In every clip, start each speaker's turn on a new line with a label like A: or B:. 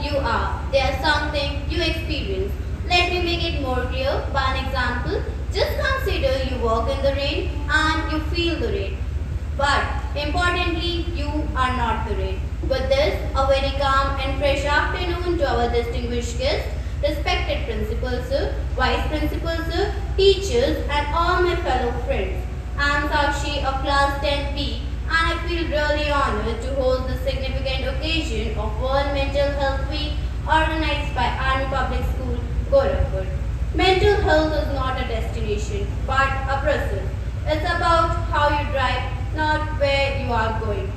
A: you are. They are something you experience. Let me make it more clear by an example. Just consider you walk in the rain and you feel the rain. But importantly, you are not the rain. With this, a very calm and fresh afternoon to our distinguished guests, respected principals, sir, vice principals, sir, teachers, and all my fellow friends. I am Sakshi of class 10B, and I feel really honored to host this significant occasion of World Mental Health Week organized by Army Public School, Gorakhpur. Mental health is not a destination, but a process. It's about how you drive, not where you are going.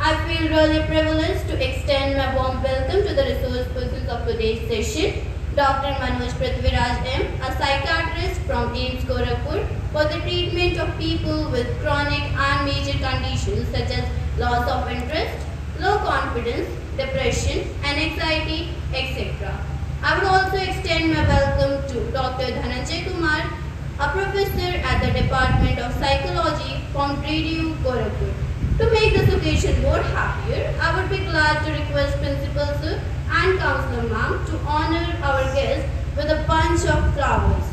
A: I feel really privileged to extend my warm welcome to the resource persons of today's session, Dr. Manoj Prithviraj M., a psychiatrist from AIMS Gorakhpur, for the treatment of people with chronic and major conditions such as loss of interest, low confidence, depression, and anxiety, etc. I would also extend my welcome to Dr. Dhananjay Kumar, a professor at the Department of Psychology from JDU Gorakhpur. To make this occasion more happier, I would be glad to request Principal Sir and Councillor Ma'am to honor our guest with a bunch of flowers.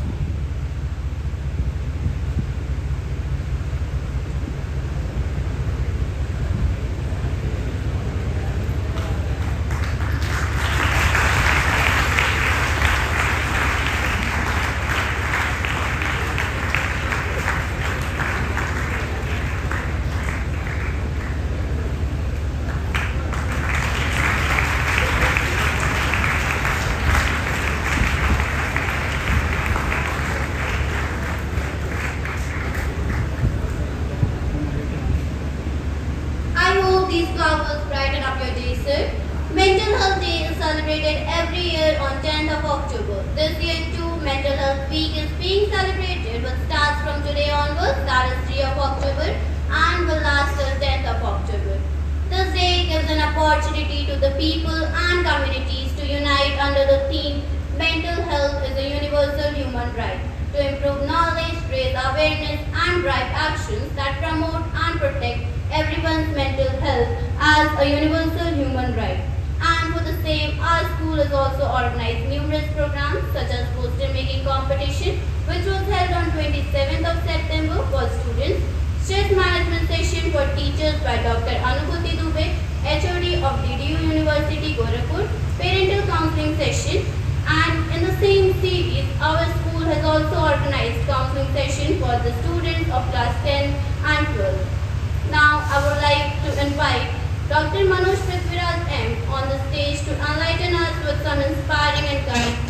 A: I hope these flowers brighten up your day, sir. Mental Health Day is celebrated every year on 10th of October. This year too, Mental Health Week is being celebrated which starts from today onwards, that is 3 of October, and will last till 10th of October. This day gives an opportunity to the people and communities to unite under the theme Mental Health is a Universal Human Right to improve knowledge, raise awareness, and drive actions that promote and protect everyone's mental health as a universal human right. And for the same, our school has also organized numerous programs such as poster making competition, which was held on 27th of September for students, stress management session for teachers by Dr. Anubhuti Dubey, HOD of DDU University Gorakhpur, parental counseling session, and in the same series, our school has also organized counseling session for the students of class 10 and 12. Now, I would like to invite Dr. Manoj Prithviraj M. on the stage to enlighten us with some inspiring and guidance.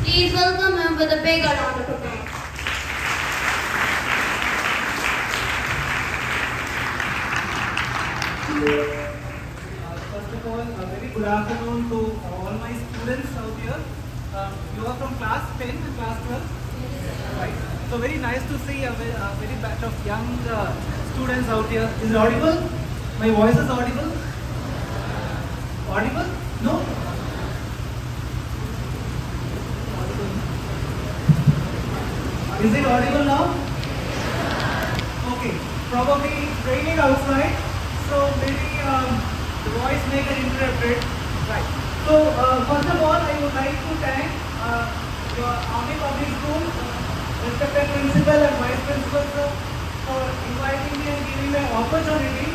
A: Please welcome him with a big round of applause.
B: First of all, a very good afternoon to all my students out here. You are from class 10 and class 12? Right. So very nice to see a very batch of young students out here. Is it audible? My voice is audible? Audible? No? Is it audible now? Okay. Probably it's raining outside, so maybe the voice may get interrupted. Right. So first of all, I would like to thank your Army Public school, respected principal and vice principal sir, for inviting me and giving me an opportunity.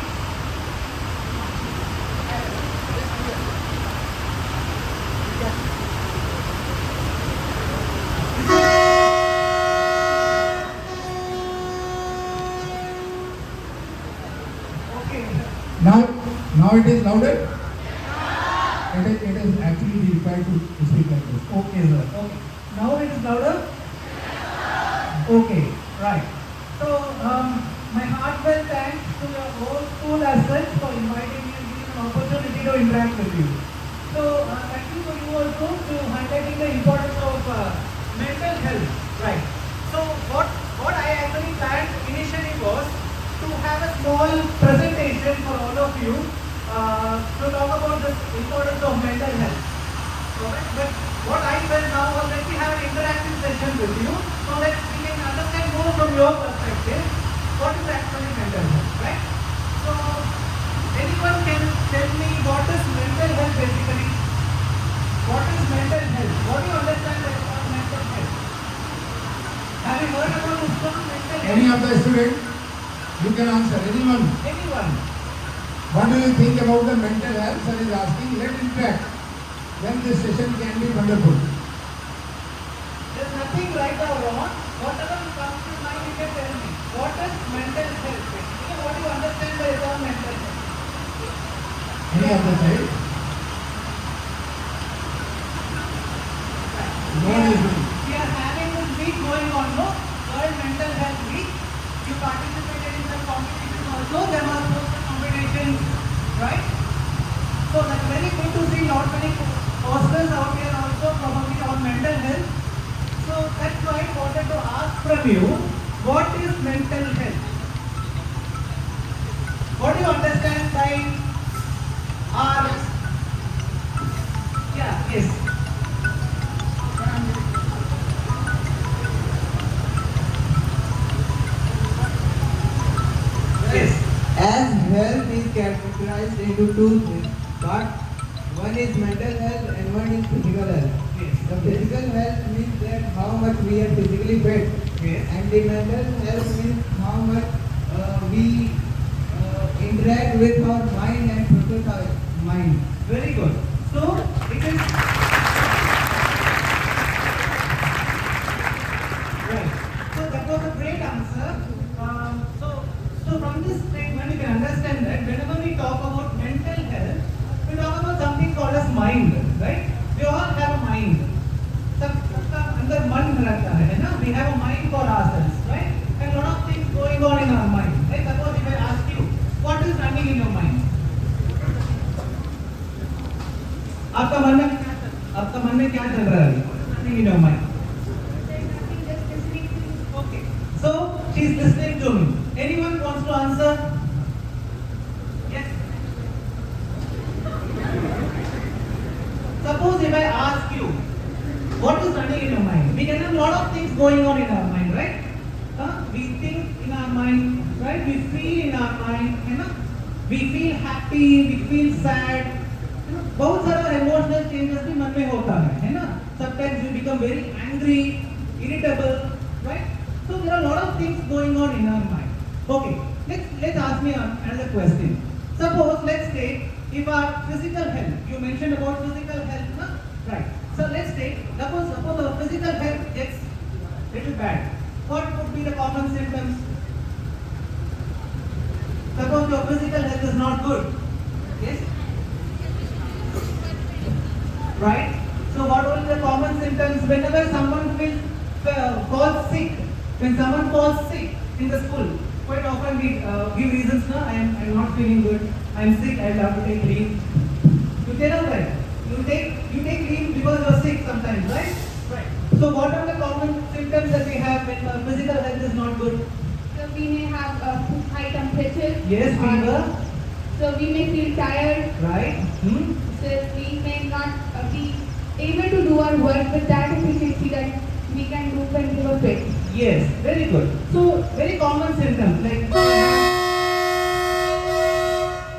B: Okay.
C: Now it is louder? It is actually required to speak like this.
B: Okay, sir. Okay. Now it is louder? Okay, right. So, my heartfelt thanks to the whole school as such for inviting me and giving an opportunity to interact with you. So, thank you for you also to highlighting the importance of mental health. Right. So, what I actually planned initially was to have a small presentation for all of you to talk about the importance of mental health. Alright, but what I felt now was let me have an interactive session with you so that we can understand more from your perspective what is actually mental health, right? So, anyone can tell me what is mental health basically? What is mental health? What do you understand about mental health? Have you heard about this term mental health?
C: Any of the student, you can answer. Anyone?
B: Anyone?
C: What do you think about the mental health? Sir is asking. Let's interact. Then this session can be wonderful.
B: There's nothing right or wrong. Whatever comes to mind, you can tell me. What is mental health? Basically, what do you understand by the term mental health?
C: Any of the child? No one is doing.
B: We are having this week going on, no? World Mental Health Week. You participated in some competitions also. There are social competitions, right? So that's very good to see not many posters out here also probably on mental health. So that's why I wanted to ask from you, what is mental health? What do you understand by our... Yeah, yes. Yes.
D: As health is categorized into two things, but one is mental health and one is physical health.
B: Yes.
D: The physical health means that how much we are physically fit,
B: Yes.
D: and the mental health means how much we interact with our mind and process our mind.
B: Very good. So it is right. So that was a great answer. So from this statement you can understand that whenever we talk about mental health, we talk about something called as mind, right? We all have a mind. सबका अंदर मन रहता है ना? We have a mind for ourselves, right? And lot of things going on in our mind. Like suppose if I ask you, what is running in your mind? आपका मन में क्या चल रहा है अभी? Running in your mind. Okay. So she is listening to me. Anyone wants to answer? Yes. Suppose if I ask you, what is running in your mind? We can have a lot of things going on in our mind, right? We think in our mind, right? We feel in our mind, you know? We feel happy, we feel sad. You know, बहुत सारा emotional changes भी मन में होता है ना? Sometimes you become very angry, irritable, right? So there are a lot of things going on in our mind. Okay, let's ask me another question. Suppose let's take if our physical health, you mentioned about physical health, na? Right? So let's take suppose our physical health gets little bad. What would be the common symptoms? Suppose your physical health is not good. Yes? Right? So what will be the common symptoms whenever someone falls sick? When someone falls sick in the school, quite often we give reasons, no? I'm not feeling good, I'm sick, I'll have to take leave. You tell us right? You take leave because you're sick sometimes, right? Right. So what are the common symptoms that we have when physical health is not good?
E: So we may have a high temperature.
B: Yes, fever.
E: So we may feel tired.
B: Right.
E: So we may not be able to do our work with that efficiency that we can do when we were fit.
B: Yes, very good. So very common symptoms like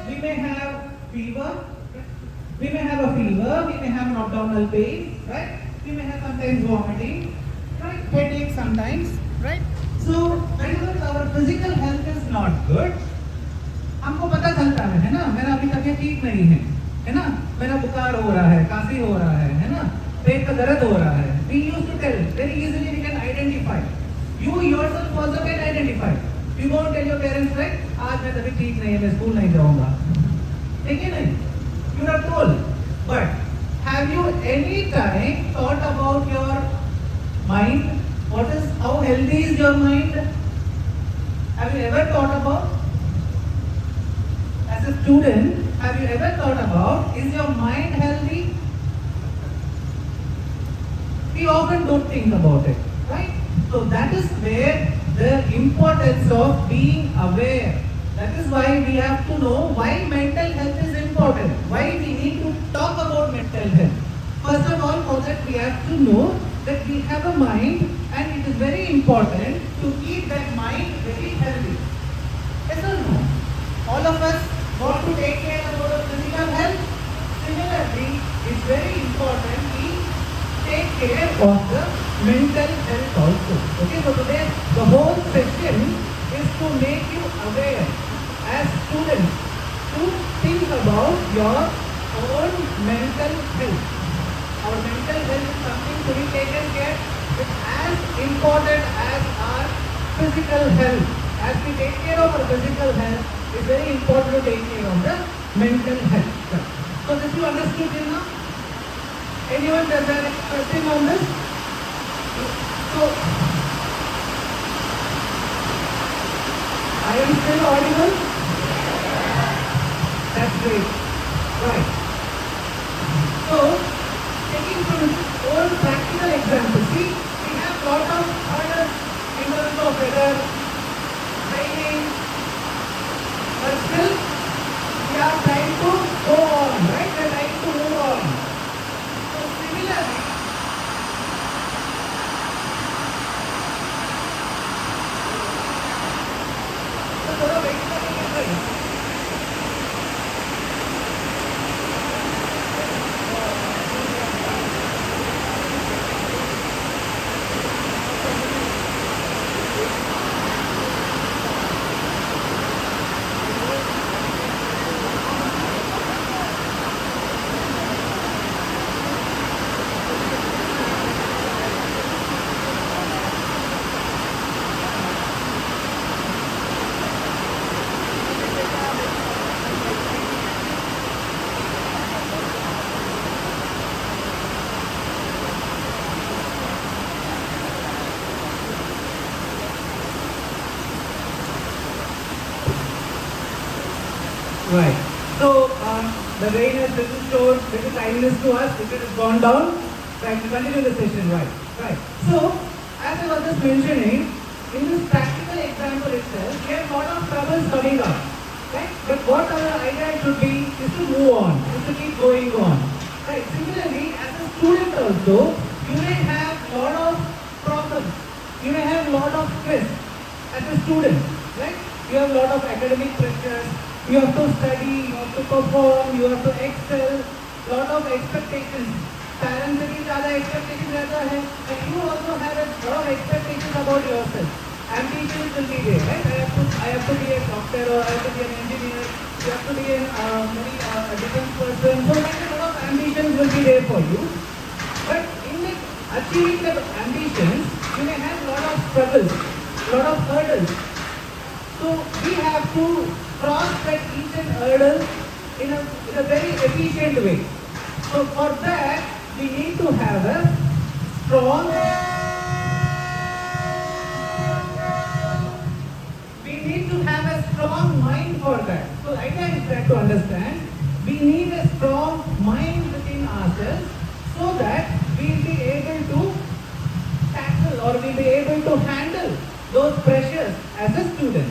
B: we may have fever. We may have a fever. We may have an abdominal pain. Right. We may have sometimes vomiting. Right. sometimes, right? So whenever our physical health is not good, हमको पता चलता है ना, मेरा अभी तबीयत ठीक नहीं है ना, मेरा बुखार हो रहा है, काशी हो रहा है ना, पेट का दर्द हो रहा है. We used to tell very easily, we can identify. You yourself also can identify. You won't tell your parents, right? आज मैं तबीयत ठीक नहीं है, मैं स्कूल नहीं जाऊँगा. ठीक है नहीं? You are told. But have you any time thought about your mind? What is, how healthy is your mind? Have you ever thought about? As a student, have you ever thought about, is your mind healthy? We often don't think about it, right? So that is where the importance of being aware. That is why we have to know why mental health is important. Why we need to talk about mental health. First of all, for that we have to know that we have a mind and it is very important to keep that mind very healthy. Yes or no? All of us want to take care about our physical health. Similarly, it's very important we take care of the mental health also. Okay, so today the whole session is to make you aware as students to think about your own mental health. Our mental health is something to be taken care. It's as important as our physical health. As we take care of our physical health, it's very important to take care of the mental health. So this you understood till now? Anyone does have any question on this? So I am still audible? That's great. Right. So taking some old practical examples. See, we have lot of hurdles in terms of weather, training, but still we are trying to go on, right? We are trying to move on. So similarly, so थोड़ा wait करेंगे. Right. So the rain has little showed little kindness to us. It has gone down. Right. We continue the session. Right. Right. So as I was just mentioning, in this practical example itself, we have a lot of troubles coming up. Right. But what our idea should be is to move on, is to keep going on. Right. Similarly, as a student also, you may have a lot of problems. You may have a lot of stress as a student. Right. You have a lot of academic pressures. You have to study, you have to perform, you have to excel, lot of expectations. Parents से भी ज़्यादा expectations रहता है, and you also have a lot of expectations about yourself. Ambitions will be there, right? I have to be a doctor, or I have to be an engineer. You have to be a defense person. So like a lot of ambitions will be there for you. But in achieving the ambitions, you may have a lot of struggles, lot of hurdles. So we have to cross that each and hurdle in a very efficient way. So for that, we need to have a strong, mind for that. So the idea is that to understand, we need a strong mind within ourselves so that we'll be able to tackle or we'll be able to handle those pressures as a student.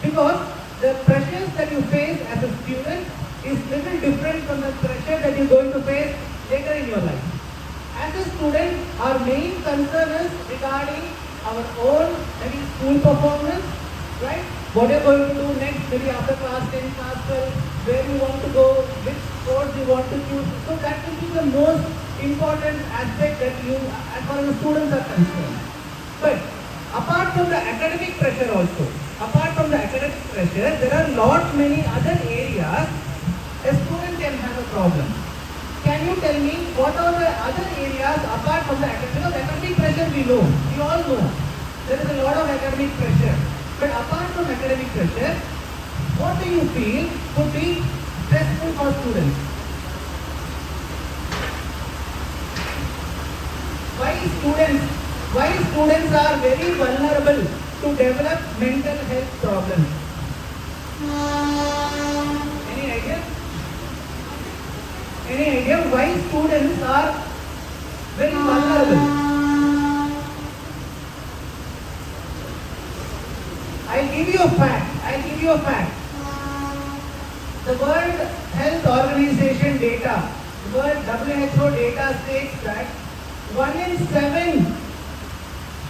B: Because the pressures that you face as a student is little different from the pressure that you're going to face later in your life. As a student, our main concern is regarding our own maybe school performance, right? What you're going to do next, maybe after class 10, class 12, where you want to go, which course you want to choose. So that will be the most important aspect that you, as far as the students are concerned. But apart from the academic pressure also, apart from the academic pressure, there are lot many other areas a student can have a problem. Can you tell me what are the other areas apart from the academic? Because academic pressure we know, we all know. There is a lot of academic pressure. But apart from academic pressure, what do you feel could be stressful for students? Why students are very vulnerable to develop mental health problems? Any idea? Any idea why students are very vulnerable? I'll give you a fact. The World Health Organization data, the World WHO data states that 1 in 7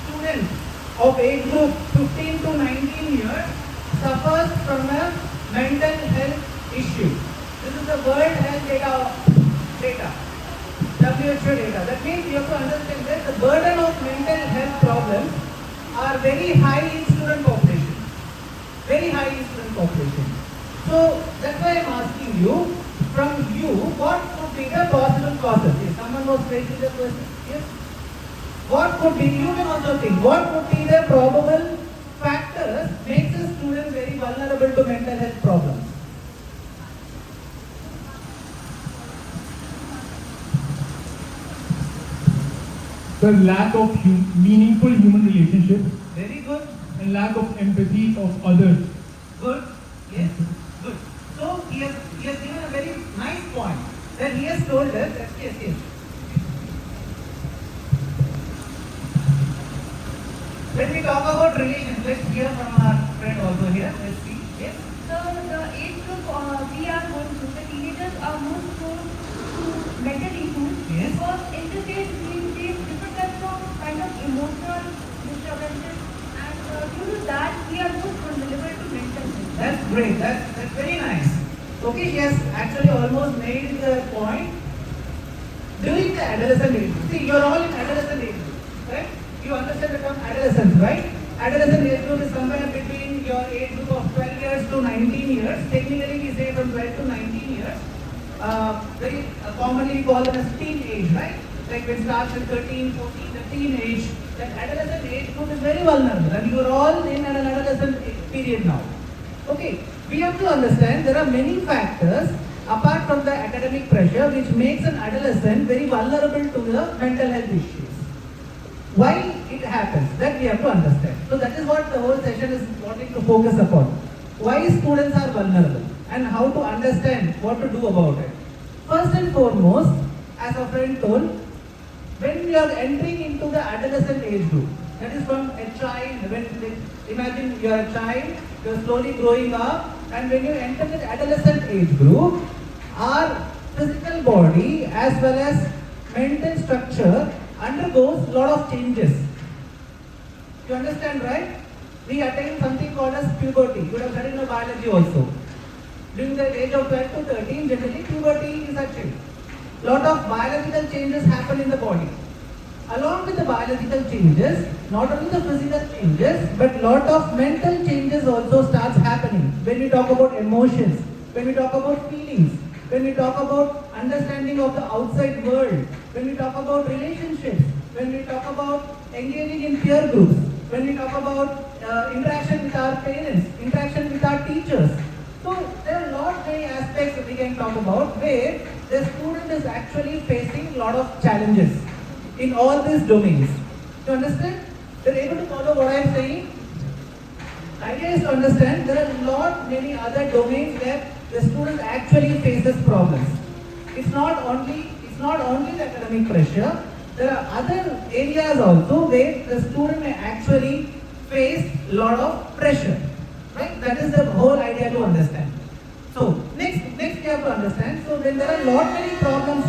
B: students of age group 15 to 19 years suffers from a mental health issue. This is the World Health data, WHO data. That means you have to understand that the burden of mental health problems are very high in student population. Very high in student population. So that's why I'm asking you, from you, what could be the possible causes? If someone was raising the question, yes. What could be, you can also think, what could be the probable factors makes a student very vulnerable to mental health problems?
C: The lack of meaningful human relationships
B: Very good.
C: and lack of empathy of others.
B: Good. Yes. Good. So he has given a very nice point that he has told us that yes. When we talk about relations, let's hear from our friend also here. Let's see. Yes.
E: So the age group we are going through, the teenagers are most prone to mental issues
B: Yes.
E: because in this age we face different types of kind of emotional disturbances, and due to that we are most vulnerable to mental health.
B: That's great. That's very nice. Okay, she has actually almost made the point. During the adolescent age, see, you are all in adolescent age, correct? You understand the term adolescence, right? Adolescent age group is somewhere between your age group of 12 years to 19 years. Technically, we say from 12 to 19 years. Very commonly we call them as teen age, right? Like when it starts at 13, 14, the teen age. That adolescent age group is very vulnerable, and you are all in an adolescent period now. Okay, we have to understand there are many factors apart from the academic pressure which makes an adolescent very vulnerable to the mental health issues. Why it happens, that we have to understand. So that is what the whole session is wanting to focus upon. Why students are vulnerable and how to understand what to do about it. First and foremost, as a friend told, when we are entering into the adolescent age group, that is from a child, imagine you are a child, you are slowly growing up, and when you enter the adolescent age group, our physical body as well as mental structure undergoes a lot of changes. You understand, right? We attain something called as puberty. You would have studied in biology also. During the age of 12 to 13, generally puberty is achieved. Lot of biological changes happen in the body. Along with the biological changes, not only the physical changes, but lot of mental changes also starts happening. When we talk about emotions, when we talk about feelings, when we talk about understanding of the outside world, when we talk about relationships, when we talk about engaging in peer groups, when we talk about interaction with our parents, interaction with our teachers. So there are a lot of many aspects that we can talk about where the student is actually facing a lot of challenges in all these domains. You understand? They're able to follow what I'm saying? Idea is to understand there are a lot many other domains where the student actually faces problems. It's not only the academic pressure. There are other areas also where the student may actually face a lot of pressure. Right? That is the whole idea to understand. So next we have to understand. So when there are a lot many problems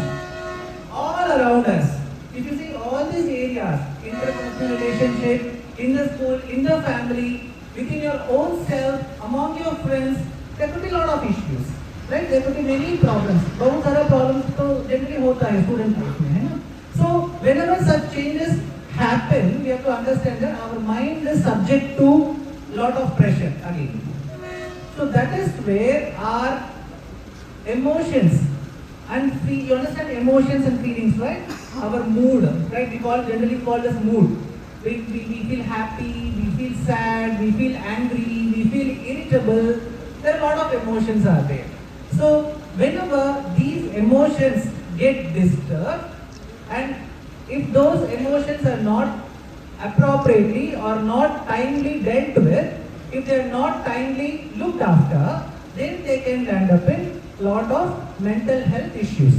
B: all around us, if you see all these areas, interpersonal relationship, in the school, in the family, within your own self, among your friends, there could be a lot of issues. Right? There could be many problems. बहुत सारा problems तो generally होता है student life में, है ना? So whenever such changes
D: happen, we have to understand that our mind is subject to lot of pressure again. So that is where our emotions and you understand emotions and feelings, right? Our mood, right? We generally call this mood. We feel happy, we feel sad, we feel angry, we feel irritable. There are a lot of emotions are there. So whenever these emotions get disturbed, and if those emotions are not appropriately or not timely dealt with, if they are not timely looked after, then they can end up in lot of mental health issues.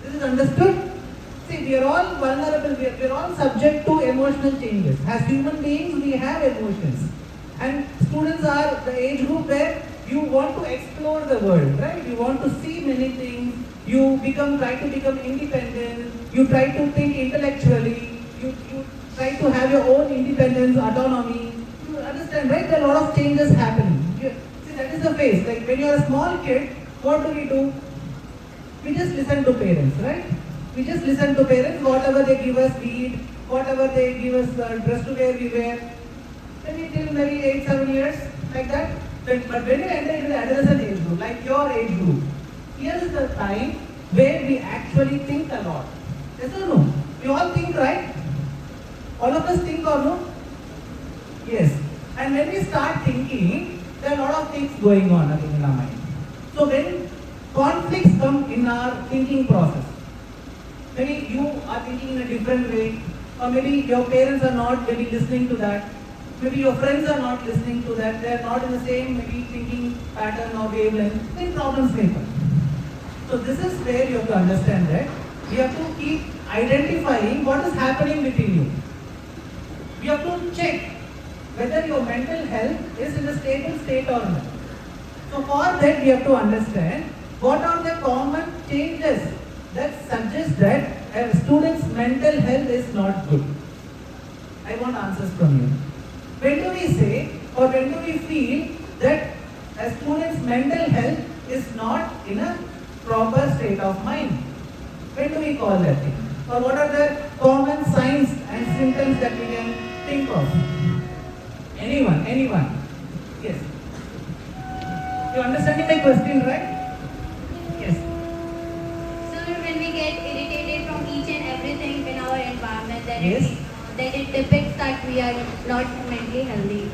D: This is understood? See, we are all vulnerable, we are all subject to emotional changes. As human beings, we have emotions. And students are the age group where you want to explore the world, right? You want to see many things. You try to become independent. You try to think intellectually. You try to have your own independence, autonomy. You understand, right? There are a lot of changes happening. See, that is the phase. Like when you are a small kid, what do? We just listen to parents, right? We just listen to parents, whatever they give us, we eat, whatever they give us dress to wear, we wear. Maybe till maybe 8-7 years, like that. But when you enter into the adolescent age group, like your age group, here is the time where we actually think a lot. Yes or no? We all think, right? All of us think or no? Yes. And when we start thinking, there are a lot of things going on in our mind. So when conflicts come in our thinking process, maybe you are thinking in a different way, or maybe your parents are not maybe listening to that, maybe your friends are not listening to that, they are not in the same maybe thinking pattern or wavelength, then problems may come. So this is where you have to understand that we have to keep identifying what is happening within you. We have to check whether your mental health is in a stable state or not. So for that we have to understand what are the common changes that suggest that a student's mental health is not good. I want answers from you. When do we say or when do we feel that a student's mental health is not in a proper state of mind? When do we call that thing? Or what are the common signs and symptoms that we can think of? Anyone? Yes. You understanding my question, right? Yes.
A: So when we get irritated from each and everything in our environment,
D: Yes.
A: that it depicts that we are not mentally healthy.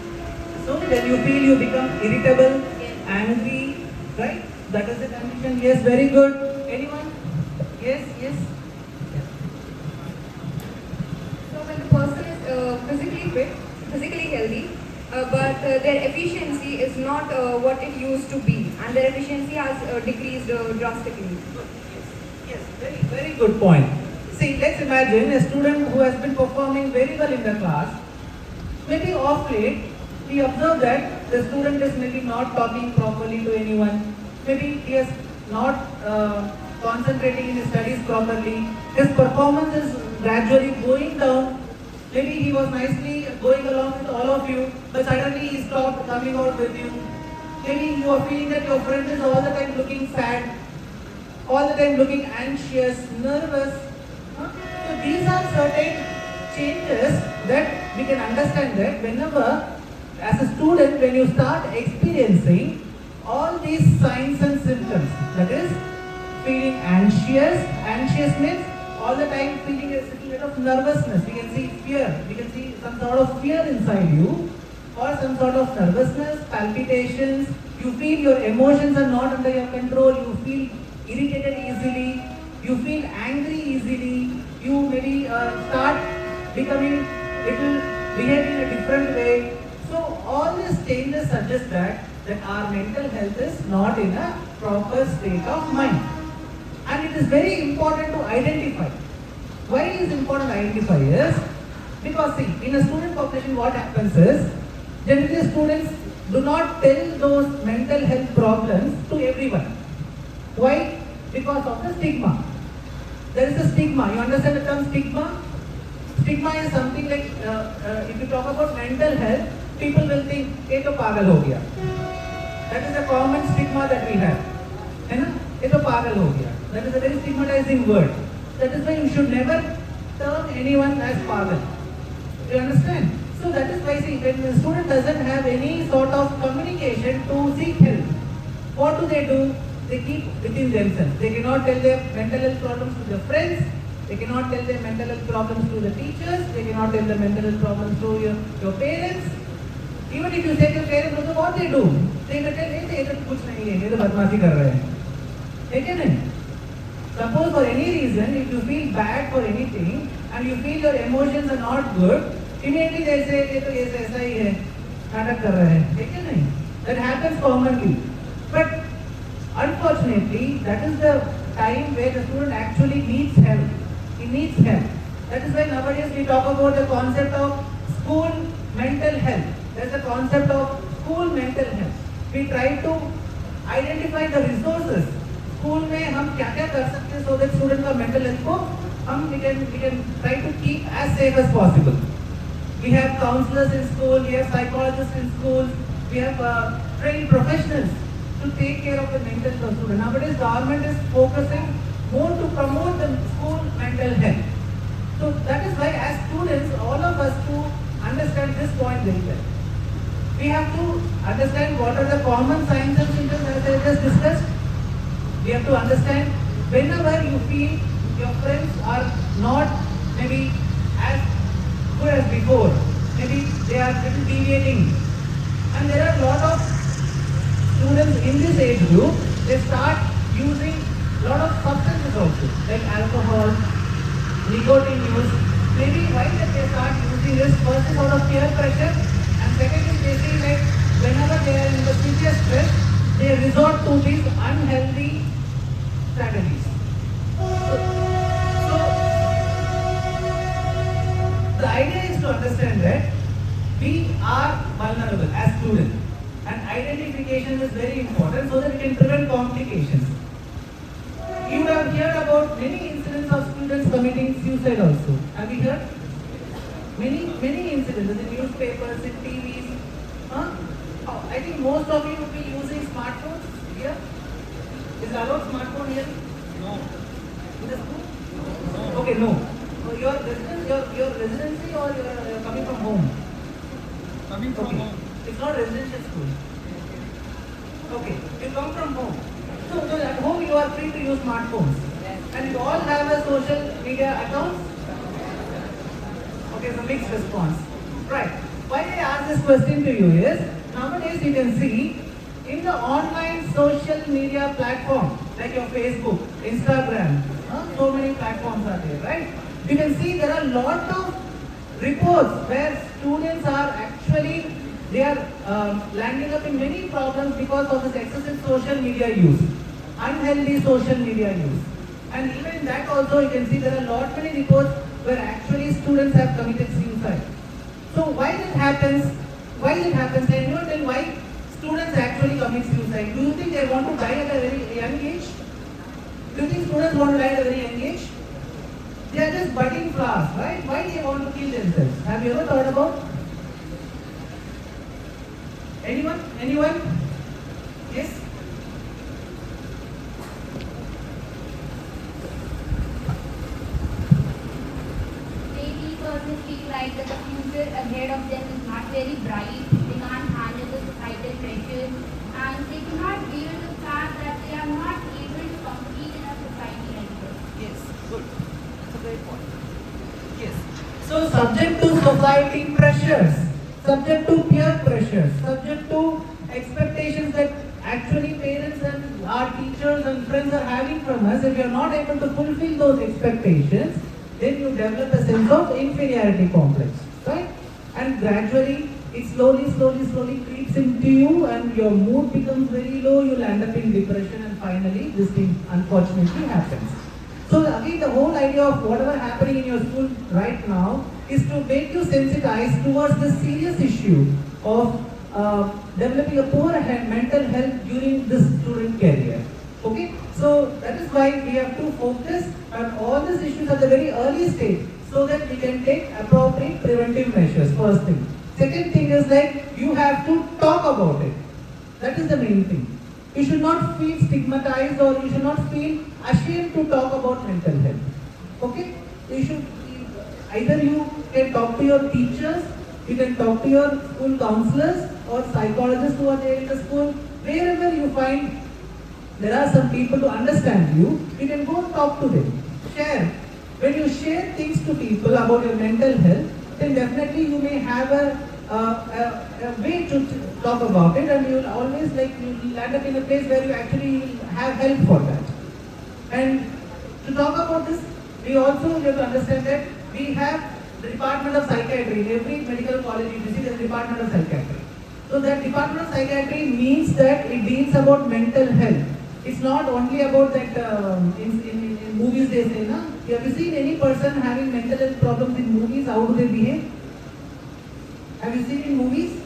D: So when you feel you become irritable,
A: Yes.
D: angry, right? That is the condition. Yes, very good. Anyone? Yes.
E: So when the person is physically fit, physically healthy, but their efficiency is not what it used to be, and their efficiency has decreased drastically.
D: Yes, very good point. See, let's imagine a student who has been performing very well in the class. Maybe off late, we observe that the student is maybe not talking properly to anyone. Maybe he is not concentrating in his studies properly. His performance is gradually going down. Maybe he was nicely going along with all of you, but suddenly he stopped coming out with you. Maybe you are feeling that your friend is all the time looking sad, all the time looking anxious, nervous. So these are certain changes that we can understand that whenever, as a student, when you start experiencing all these signs and symptoms, that is, feeling anxious means all the time feeling a little bit of nervousness. We can see fear, we can see some sort of fear inside you, or some sort of nervousness, palpitations. You feel your emotions are not under your control, you feel irritated easily, you feel angry easily, you maybe start becoming behaving in a different way. So all these changes suggest that our mental health is not in a proper state of mind. And it is very important to identify. Why it is important to identify is because see, in a student population what happens is, generally students do not tell those mental health problems to everyone. Why? Because of the stigma. There is a stigma. You understand the term stigma? Stigma is something like, if you talk about mental health, people will think, "ये तो पागल हो गया." That is a common stigma that we have. है ना? ये तो पागल हो गया. That is a very stigmatizing word. That is why you should never term anyone as पागल. You understand? So that is why, see, when the student doesn't have any sort of communication to seek help, what do? They keep within themselves. They cannot tell their mental health problems to their friends. They cannot tell their mental health problems to the teachers. They cannot tell their mental health problems to your parents. Even if you say to your parents, what they do? They will tell, hey, ये तो कुछ नहीं है, ये तो बदमाशी कर रहे हैं. ठीक है नहीं? Suppose for any reason, if you feel bad for anything and you feel your emotions are not good, immediately they say, ये तो ये ऐसा ही है, नाटक कर रहे हैं. ठीक है नहीं? That happens commonly. But unfortunately, that is the time where the student actually needs help. He needs help. That is why nowadays we talk about the concept of school mental health. There is the concept of school mental health. We try to identify the resources. School में हम क्या क्या कर सकते हैं so that student का mental health को हम we can try to keep as safe as possible. We have counselors in school, we have psychologists in schools, we have trained professionals to take care of the mental health of students. Nowadays, government is focusing more to promote the school mental health. So that is why, as students, all of us to understand this point very well. We have to understand what are the common signs and symptoms as I just discussed. We have to understand whenever you feel your friends are not maybe as good as before, maybe they are little deviating, and there are a lot of students in this age group, they start using a lot of substances also, like alcohol, nicotine use. Maybe why that they start using this? First is out of peer pressure, and second is basically like whenever they are in the severe stress, they resort to these unhealthy strategies. So the idea is to understand that we are vulnerable as students. And identification is very important so that we can prevent complications. You have heard about many incidents of students committing suicide also. Have you heard? Many incidents in newspapers, in TVs. Huh? Oh, I think most of you will be using smartphones here. Is allowed smartphone here?
B: No.
D: In the school? Okay, no. So your residency or you're coming from home?
B: Coming from home.
D: It's not residential school. Okay, you come from home. So at home you are free to use smartphones. And you all have a social media account? Okay, so mixed response. Right. Why I ask this question to you is, nowadays you can see in the online social media platform, like your Facebook, Instagram, so many platforms are there, right? You can see there are a lot of reports where students are actually they are landing up in many problems because of this excessive social media use, unhealthy social media use. And even in that also you can see there are a lot many reports where actually students have committed suicide. So why that happens? Why it happens? Can you tell why students actually commit suicide? Do you think they want to die at a very young age? Do you think students want to die at a very young age? They are just budding flowers, right? Why do they want to kill themselves? Have you ever thought about? Anyone? Yes?
F: Maybe persons feel like that the future ahead of them is not very bright. They can't handle the societal pressures, and they cannot deal with the fact that they are not able to compete in a society anymore.
D: Yes, good. That's a great point. Yes. So subject to society pressures, subject to peer pressures, subject to expectations that actually parents and our teachers and friends are having from us, if you are not able to fulfill those expectations, then you develop a sense of inferiority complex, right? And gradually, it slowly creeps into you and your mood becomes very low, you'll end up in depression and finally this thing unfortunately happens. So again, the whole idea of whatever happening in your school right now is to make you sensitized towards the serious issue of developing a poor mental health during this student career. Okay, so that is why we have to focus on all these issues at the very early stage so that we can take appropriate preventive measures. First thing. Second thing is like you have to talk about it. That is the main thing. You should not feel stigmatized or you should not feel ashamed to talk about mental health. Okay? You should either you can talk to your teachers, you can talk to your school counselors or psychologists who are there in the school. Wherever you find there are some people to understand you, you can go and talk to them. Share. When you share things to people about your mental health, then definitely you may have a way to talk about it, and you will always you land up in a place where you actually have help for that. And to talk about this, we also have to understand that we have the Department of Psychiatry. In every medical college you visit, there is a Department of Psychiatry. So that Department of Psychiatry means that it deals about mental health. It's not only about that in movies they say, na? Have you seen any person having mental health problems in movies? How do they behave? Have you seen in movies?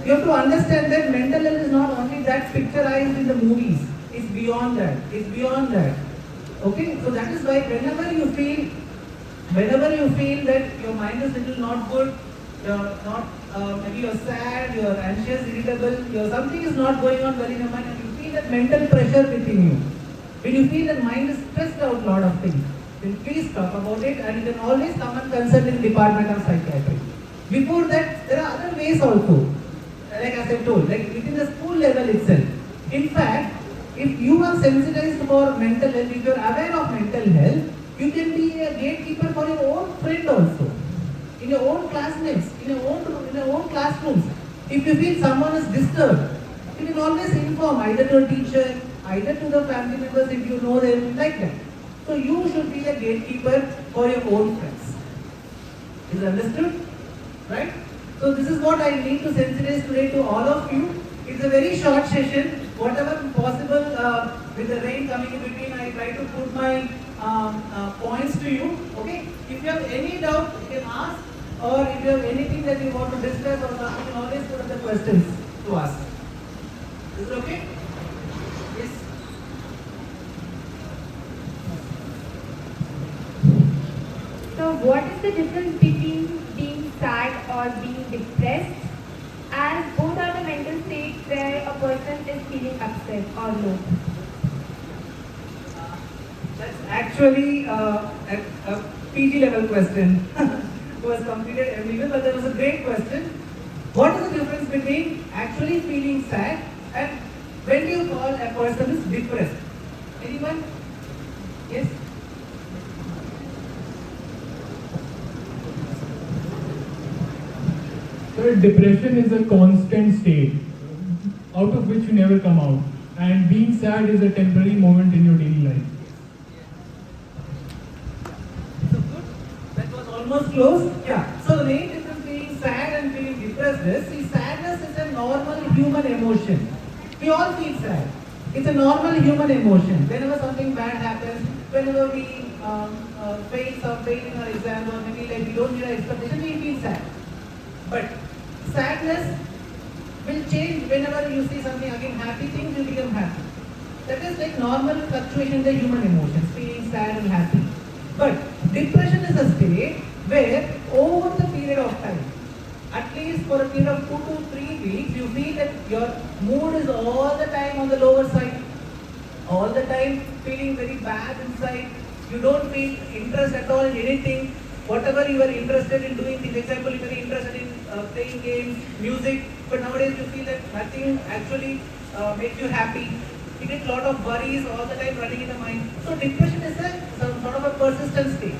D: You have to understand that mental health is not only that picturized in the movies. It's beyond that. It's beyond that. Okay? So that is why whenever you feel that your mind is little not good, you're not, maybe you're sad, you're anxious, irritable, something is not going on well in your mind, and you feel that mental pressure within you. When you feel that mind is stressed out a lot of things, then please talk about it, and you can always come and consult in the Department of Psychiatry. Before that, there are other ways also, like as I told, like within the school level itself. In fact, if you are sensitized for mental health, if you are aware of mental health, you can be a gatekeeper for your own friend also, in your own classmates, in your own classrooms. If you feel someone is disturbed, you can always inform either to a teacher, either to the family members if you know them, like that. So you should be a gatekeeper for your own friends. Is it understood? Right? So this is what I need to sensitize today to all of you. It's a very short session. Whatever possible, with the rain coming in between, I try to put my points to you. Okay? If you have any doubt, you can ask, or if you have anything that you want to discuss or something, you can always put up the questions to us. Is it okay? Yes.
E: So what is the difference between being sad or being depressed? As both are the mental states where a person is feeling upset or low.
D: That's actually a PG level question who has completed MBA, but that was a great question. What is the difference between actually feeling sad and when you call a person is depressed? Anyone? Yes?
G: So depression is a constant state out of which you never come out, and being sad is a temporary moment in your daily life.
D: So good. That was almost close. Yeah. So the main difference between sad and feeling depressed is, see, sadness is a normal human emotion. We all feel sad. It's a normal human emotion. Whenever something bad happens, whenever we fail in our exam, or maybe like we don't meet our expectation, we feel sad. But sadness will change whenever you see something again happy things, you become happy. That is like normal fluctuation in the human emotions, feeling sad and happy. But depression is a state where over the period of time, at least for a period of 2 to 3 weeks, you feel that your mood is all the time on the lower side, all the time feeling very bad inside. You don't feel interest at all in anything. Whatever you were interested in doing, for example, you were interested in playing games, music, but nowadays you feel that nothing actually makes you happy. You get a lot of worries all the time running in the mind. So depression is some sort of a persistent state.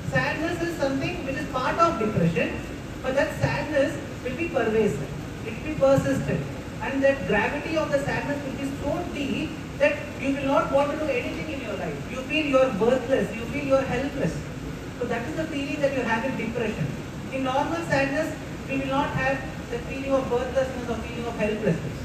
D: Sadness is something which is part of depression, but that sadness will be pervasive. It will be persistent. And that gravity of the sadness will be so deep that you will not want to do anything in your life. You feel you are worthless, you feel you are helpless. So that is the feeling that you have in depression. In normal sadness, we will not have the feeling of worthlessness or feeling of helplessness.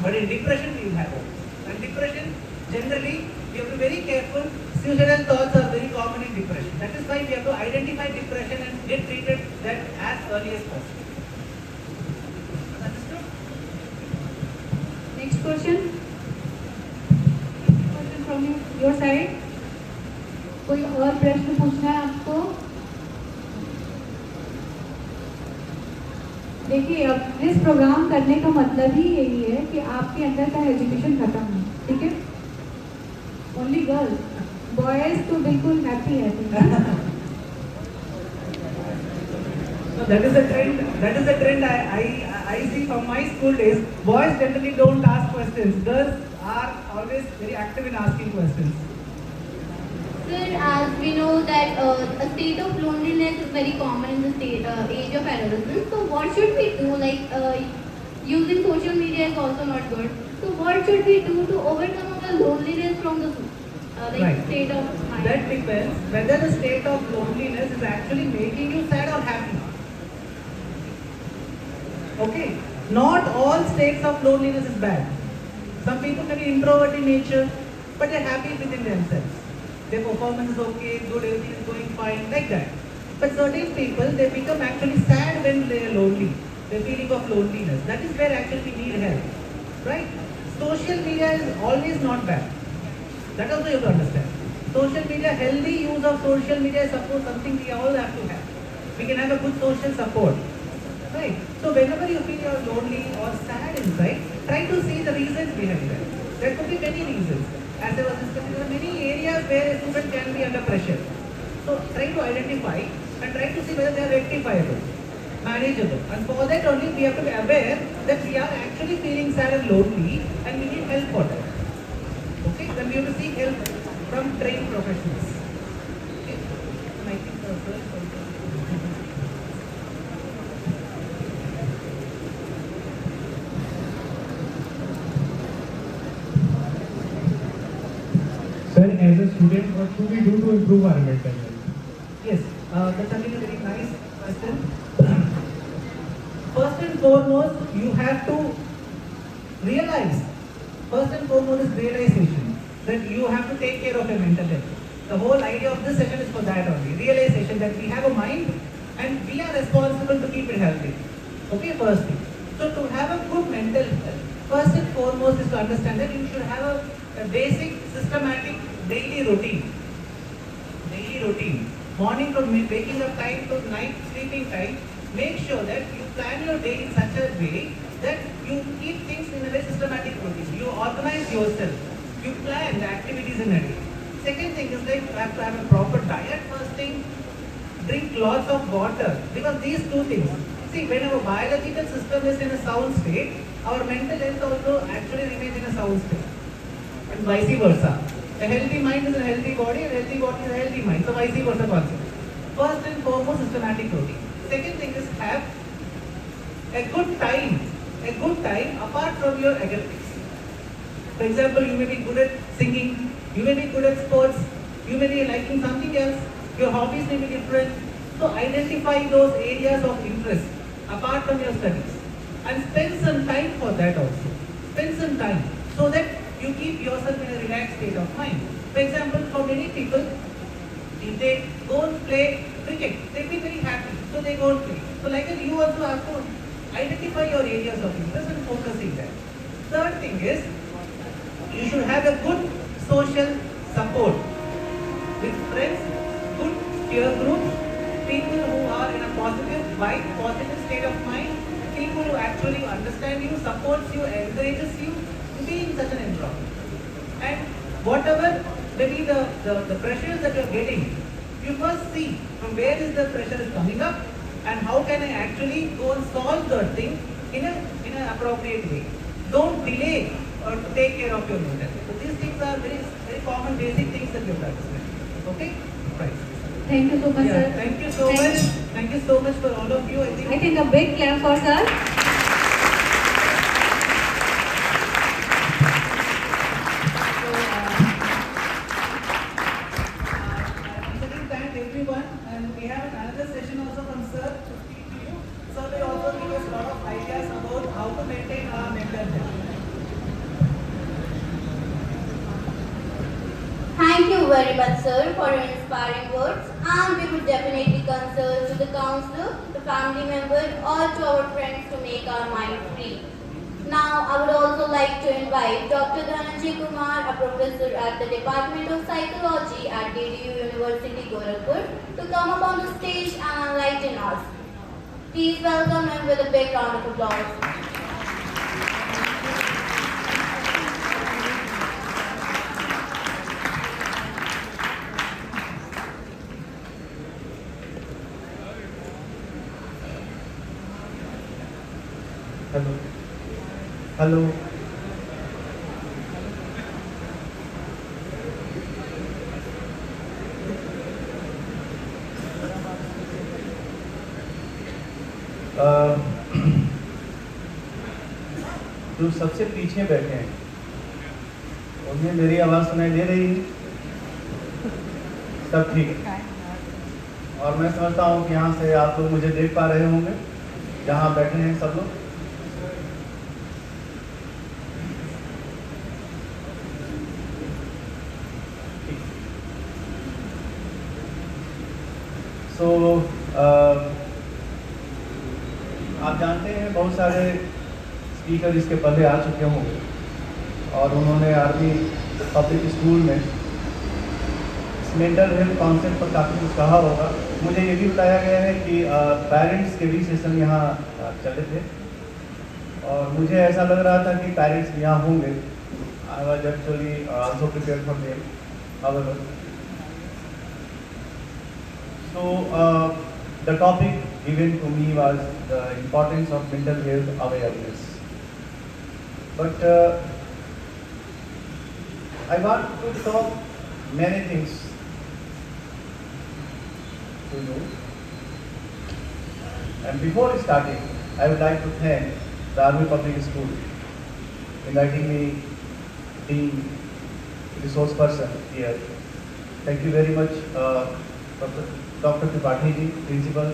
D: But in depression, we will have it. And depression, generally, you have to be very careful. Suicidal thoughts are very common in depression. That is why we have to identify depression and get treated that as early as possible. Understood?
E: Next question. Question from your side.
F: कोई और प्रश्न पूछना है आपको? देखिए, अब इस programme करने का मतलब ही यही है कि आपके अंदर का एजुकेशन खत्म है, ठीक है? ओनली गर्ल्स, बॉयज तो बिल्कुल हैप्पी है।
D: that is a trend. That is a trend I see from my school days. Boys generally don't ask questions. Girls are always very active in asking questions.
A: Sir, as we know that a state of loneliness is very common in the age of adolescence. So what should we do? Like using social media is also not good. So what should we do to overcome the loneliness from the
D: Right.
A: state of mind?
D: That depends whether the state of loneliness is actually making you sad or happy. Okay, not all states of loneliness is bad. Some people may be introvert in nature, but they're happy within themselves. Their performance is okay, good, everything is going fine, like that. But certain people, they become actually sad when they are lonely. The feeling of loneliness. That is where actually we need help. Right? Social media is always not bad. That also you have to understand. Social media, healthy use of social media is suppose something we all have to have. We can have a good social support. Right? So whenever you feel you are lonely or sad inside, try to see the reasons behind that. There could be many reasons. As I was discussing, there are many areas where a student can be under pressure. So try to identify and try to see whether they are rectifiable, manageable. And for that only we have to be aware that we are actually feeling sad and lonely and we need help for that. Okay? Then we have to seek help from trained professionals. Okay? And I think
G: Sir, as a student, what should we do to improve our mental health?
D: yes, that's again a very nice question. First and foremost, you have to realize, first and foremost is realization that you have to take care of your mental health. The whole idea of this session is for that only. Realization that we have a mind and we are responsible to keep it healthy. Okay, first thing. So to have a good mental health, first and foremost is to understand that you should have a basic, systematic, daily routine. Daily routine. Morning from waking up time to night sleeping time, make sure that you plan your day in such a way that you keep things in a very systematic routine. You organize yourself. You plan the activities in a day. Second thing is that you have to have a proper diet. First thing, drink lots of water. Because these two things. See, when our biological system is in a sound state, our mental health also actually remains in a sound state. And vice versa. A healthy mind is a healthy body, a healthy body is a healthy mind. So vice versa concept. First and foremost, systematic routine. Second thing is have a good time. A good time apart from your academics. For example, you may be good at singing, you may be good at sports, you may be liking something else, your hobbies may be different. So identify those areas of interest apart from your studies and spend some time for that also. Spend some time so that you keep yourself in a relaxed state of mind. For example, for many people, if they go and play cricket, they feel very happy, so they go and play. So like that, you also have to identify your areas of interest and focusing there. Third thing is, you should have a good social support with friends, good peer groups, people who are in a positive vibe, positive state of mind, people who actually understand you, supports you, encourages you to be in such an environment. And whatever maybe the pressures that you are getting, you must see from where is the pressure is coming up and how can I actually go and solve that thing in an appropriate way. Don't delay or to take care of your mental health. So these things are very, very common basic things that you have to understand. Okay? Right.
E: Thank you so much,
D: Yeah,
E: sir.
D: thank you so much. Thank you so much for all of you.
E: I think a big clap for sir.
D: Considering that everyone, and we have another session also from sir to speak to you. Sir will also give us a lot of ideas about how to maintain our mental health.
A: Thank you very much, sir, for your inspiring words. And we would definitely consult to the counselor, the family member, or to our friends to make our mind free. Now, I would also like to invite Dr. Dhananjay Kumar, a professor at the Department of Psychology at DDU University, Gorakhpur, to come up on the stage and enlighten us. Please welcome him with a big round of applause.
H: Hello hello जो सबसे पीछे बैठे हैं उन्हें मेरी आवाज़ सुनाई दे रही है? सब ठीक है। और मैं समझता हूँ कि यहाँ से आप लोग मुझे देख पा रहे होंगे जहाँ बैठे हैं सब लोग। सो आप जानते हैं बहुत सारे स्पीकर इसके पहले आ चुके होंगे और उन्होंने आर्मी पब्लिक स्कूल में मेंटल हेल्थ कॉन्सेप्ट पर काफ़ी कुछ कहा होगा। मुझे ये भी बताया गया है कि पेरेंट्स के भी सेशन यहाँ चले थे और मुझे ऐसा लग रहा था कि पेरेंट्स यहाँ होंगे। I was actually also prepared for them. However so the topic given to me was the importance of mental health awareness, but I want to talk many things to you. And before starting, I would like to thank the Army Public School inviting me being resource person here. Thank you very much, Dr. Tripathi ji, Principal,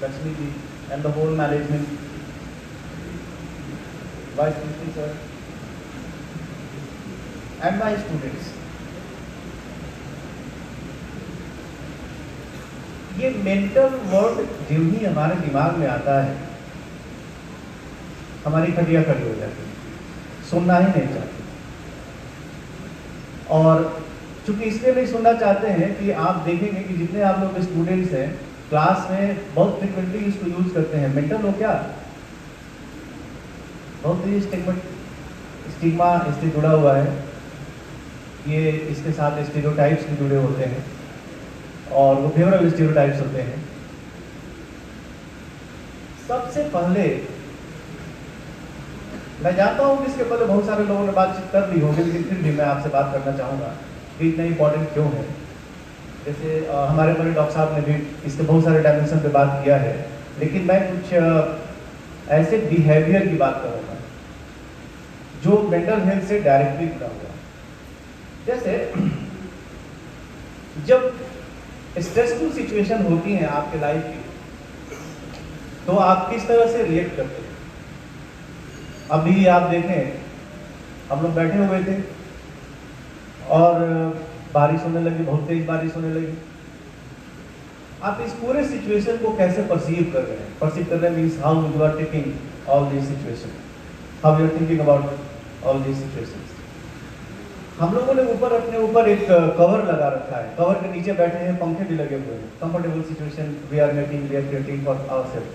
H: Lakshmi ji, and the whole management, Vice Principal sir, and my students. ये mental word जो ही हमारे दिमाग में आता है हमारी खटिया खड़ी हो जाती है, सुनना ही नहीं चाहते। और चूंकि इसलिए नहीं सुनना चाहते हैं कि आप देखेंगे कि जितने आप लोग स्टूडेंट्स हैं क्लास में बहुत फ्रिक्वेंटली इसको यूज करते हैं। मेंटल हो क्या, बहुत ही स्टिग्मा इससे जुड़ा हुआ है। ये इसके साथ स्टीरियोटाइप्स भी जुड़े होते हैं और वो फेवरेबल स्टीरियोटाइप्स होते हैं। सबसे पहले मैं जानता हूं कि इसके पहले बहुत सारे लोगों ने बातचीत कर ली होगी, लेकिन फिर भी मैं आपसे बात करना चाहूँगा कि इतना इम्पोर्टेंट क्यों है। जैसे हमारे बड़े डॉक्टर साहब ने भी इसके बहुत सारे डायमेंशन पे बात किया है, लेकिन मैं कुछ ऐसे बिहेवियर की बात करूँगा जो मेंटल हेल्थ से डायरेक्टली जुड़ा हुआ है। जैसे जब स्ट्रेसफुल सिचुएशन होती है आपके लाइफ की तो आप किस तरह से रिएक्ट करते हैं। अभी आप देखें हम लोग बैठे हुए थे और बारिश होने लगी, बहुत तेज बारिश होने लगी। आप इस पूरे सिचुएशन को कैसे परसीव कर रहे हैं? परसीव कर रहे हैं means how you are taking all this situation, how you are thinking about all this situations. हम लोगों ने ऊपर अपने ऊपर एक कवर लगा रखा है, कवर के नीचे बैठे हैं, पंखे भी लगे हुए हैं। Comfortable situation we are making, we are creating for ourselves.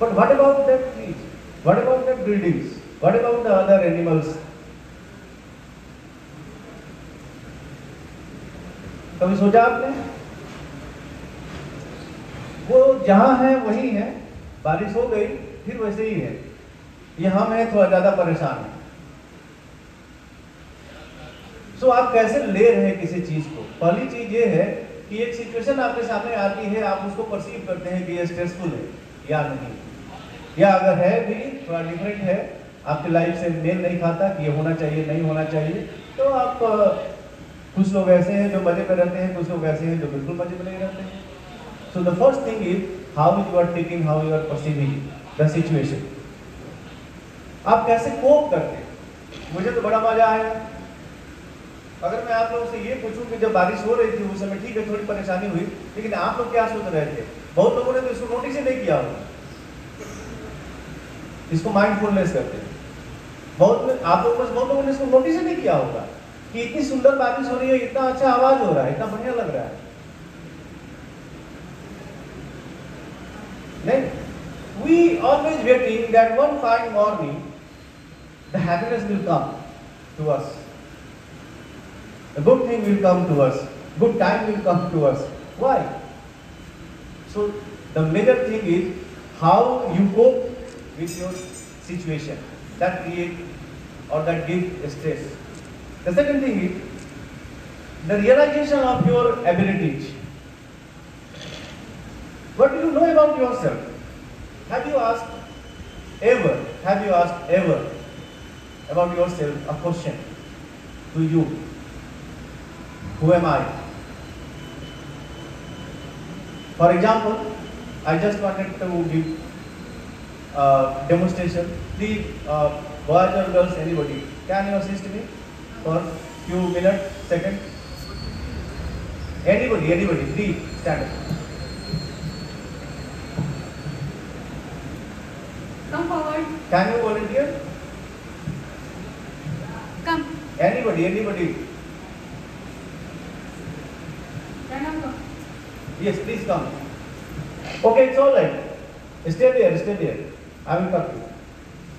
H: But what about that trees, what about that buildings, what about the other animals? कभी सोचा आपने? वो जहां है वही है, बारिश हो गई फिर वैसे ही है। ये हम हैं थोड़ा ज्यादा परेशान है। सो आप कैसे ले रहे हैं किसी चीज को? पहली चीज ये है कि एक सिचुएशन आपके सामने आती है, आप उसको परसीव करते हैं कि ये स्ट्रेसफुल है या नहीं, या अगर है भी थोड़ा डिफरेंट है, आपकी लाइफ से मेल नहीं खाता कि ये होना चाहिए नहीं होना चाहिए, तो आप कुछ लोग ऐसे हैं जो मजे में रहते हैं, कुछ लोग ऐसे हैं जो बिल्कुल मजे में नहीं रहते हैं। So the first thing is how you are taking, how you are perceiving the situation. आप कैसे कोप करते हैं? मुझे तो बड़ा मजा आया। अगर मैं आप लोगों से ये पूछूं कि जब बारिश हो रही थी उस समय ठीक है थोड़ी परेशानी हुई, लेकिन आप लोग क्या सोच रहे थे? बहुत लोगों ने तो इसको नोटिस ही नहीं किया होगा, इसको माइंडफुलनेस कहते हैं। आप लोगों में बहुत लोगों ने इसको नोटिस ही नहीं किया होगा कि इतनी सुंदर बारिश हो रही है, इतना अच्छा आवाज हो रहा है, इतना बढ़िया लग रहा है। नहीं, we always waiting that one fine morning the happiness will come to us, a good thing will come to us, good time will come to us. Why? So the major thing is how you cope with your situation that create or that give stress. The second thing is the realization of your abilities. What do you know about yourself? Have you asked ever about yourself a question to you? Who am I? For example, I just wanted to give demonstration. Please, boys or girls, anybody, can you assist me for few minutes, seconds? Anybody, please stand up.
E: Come forward.
H: Can you volunteer?
E: Come.
H: Anybody.
E: Come.
H: Yes, please come. Okay, it's all right. Stay there. I will talk to you.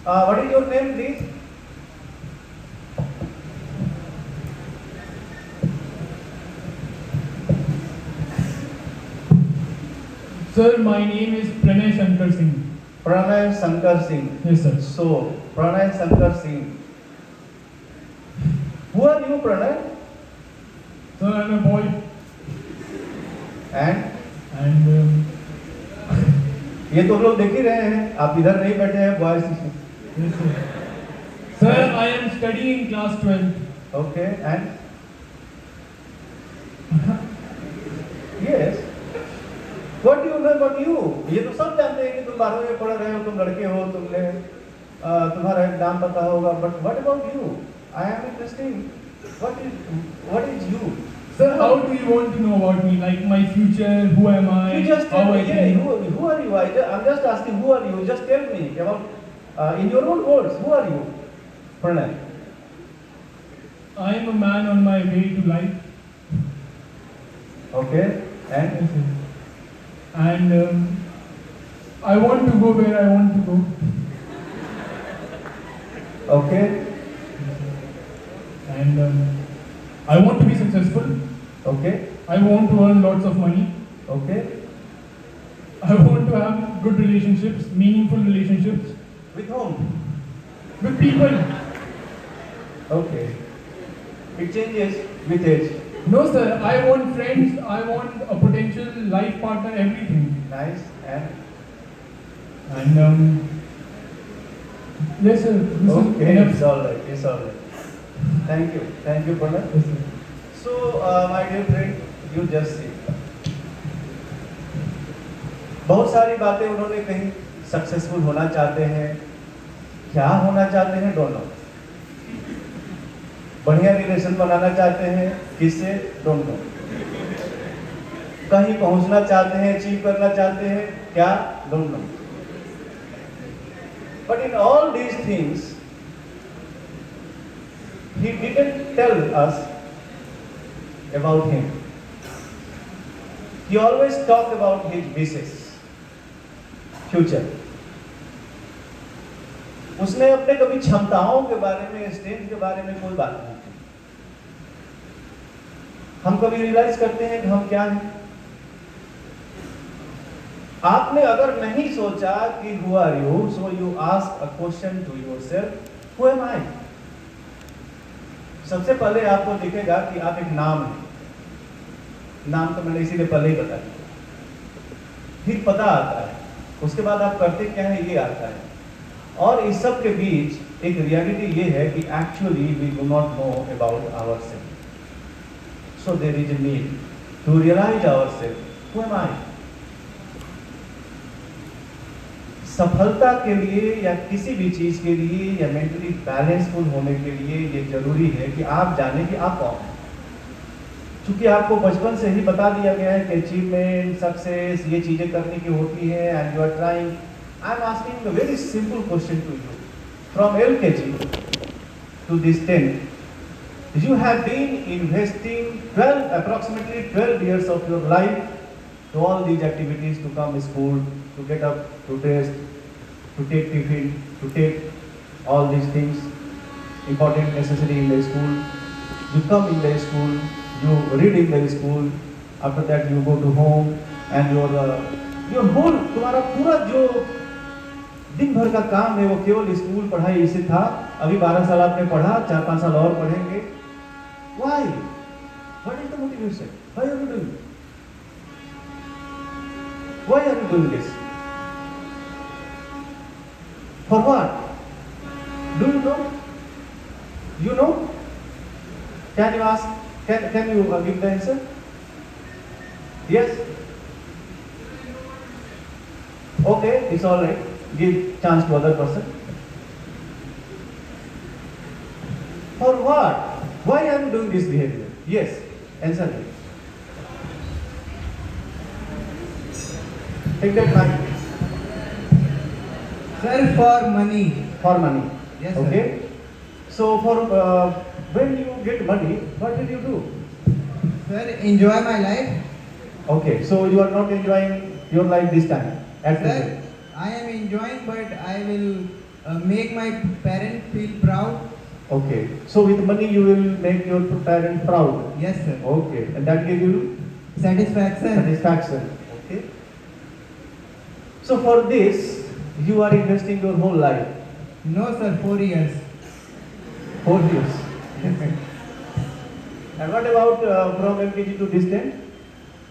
H: What is your name, please?
G: Sir, my name is Pranay Shankar Singh.
H: Pranay Shankar Singh.
G: Yes, sir.
H: So, Pranay Shankar Singh. Who are you, Pranay?
G: Sir, I'm a boy.
H: And ये तो लोग देख ही रहे हैं, आप इधर नहीं बैठे हैं, boys.
G: Yes, sir. Sir, I am studying in class 12.
H: Okay, and yes. What do you know about you? ये तो सब जानते हैं कि तुम 12वीं में पढ़ रहे हो, तुम लड़के हो, तुमने तुम्हारा नाम पता होगा. But what about you? I am interested. What is you?
G: Sir, how do you want to know about me? Like my future, who am I?
H: You just
G: how
H: tell me.
G: I
H: Yeah,
G: think?
H: who are you? I'm just asking, who are you? Just tell me about in your own words. Who are you, Pranay?
G: I am a man on my way to life.
H: Okay, and
G: Yes, sir. And I want to go where I want to go.
H: okay,
G: And I want to be successful.
H: okay,
G: I want to earn lots of money.
H: okay.
G: I want to have good relationships, meaningful relationships
H: With whom?
G: with people.
H: Okay. It changes with age.
G: No, sir, I want friends, I want a potential life partner, everything.
H: Nice. And
G: And yes, sir. This is
H: okay,
G: enough.
H: it's all right. It's all right. Thank you, Pranay.
G: Yes, sir.
H: So, my dear friend, you just see. बहुत सारी बातें उन्होंने कही. Successful होना चाहते हैं, क्या होना चाहते हैं, डोंट नो. बढ़िया रिलेशन बनाना चाहते हैं, किससे, डोंट नो. कहीं पहुंचना चाहते हैं, अचीव करना चाहते हैं, क्या, don't know. But in all these things, he didn't tell us about him. He always talked about his wishes, future. उसने अपने कभी क्षमताओं के बारे में, स्ट्रेंथ के बारे में कोई बात नहीं की. हम कभी रियलाइज करते हैं कि हम क्या हैं? आपने अगर नहीं सोचा कि who are you, so you ask a question to yourself, who am I? सबसे पहले आपको दिखेगा कि आप एक नाम है. नाम तो मैंने इसीलिए पहले ही बता दिया. फिर पता आता है, उसके बाद आप करते क्या है, ये आता है. और इस सब के बीच एक रियलिटी ये है कि actually we do not know about ourself. So there is a need to realise ourself. Who am I? सफलता के लिए या किसी भी चीज के लिए या मेंटली बैलेंसफुल होने के लिए ये जरूरी है कि आप जाने कि आप कौन हैं. क्योंकि आपको बचपन से ही बता दिया गया है कि अचीवमेंट, सक्सेस, ये चीजें करने की होती हैं, and you are trying. I am asking a very simple question to you. From LKG to this 10th, you have been investing approximately 12 years of your life to all these activities, to come to school, to get up, to test, to take tiffin, to take all these things important, necessary in the school. You come in the school, you read in the school. After that, you go to home, and your whole, तुम्हारा पूरा जो दिन भर का काम है वो केवल स्कूल पढ़ाई इसे था, अभी 12 साल आपने पढ़ा, 4-5 साल और पढ़ेंगे। Why? What is the motivation? Why are you doing? Why are you doing this? For what? Do you know? You know? Can you ask? Can you give the answer? Yes? Okay, it's all right. Give chance to other person. For what? Why are you doing this behavior? Yes, answer me. Take that mic.
D: Sir, for money.
H: For money.
D: Yes, sir.
H: Okay. So for when you get money, what will you do?
D: Sir, enjoy my life.
H: Okay. So you are not enjoying your life this time. At
D: Sir,
H: present.
D: I am enjoying, but I will make my parents feel proud.
H: Okay. So with money you will make your parent proud.
D: Yes, sir.
H: Okay. And that give you
D: Satisfaction.
H: satisfaction. Okay. So for this you are investing your whole life.
D: No, sir, 4 years.
H: 4 years. And what about from LKG to distant?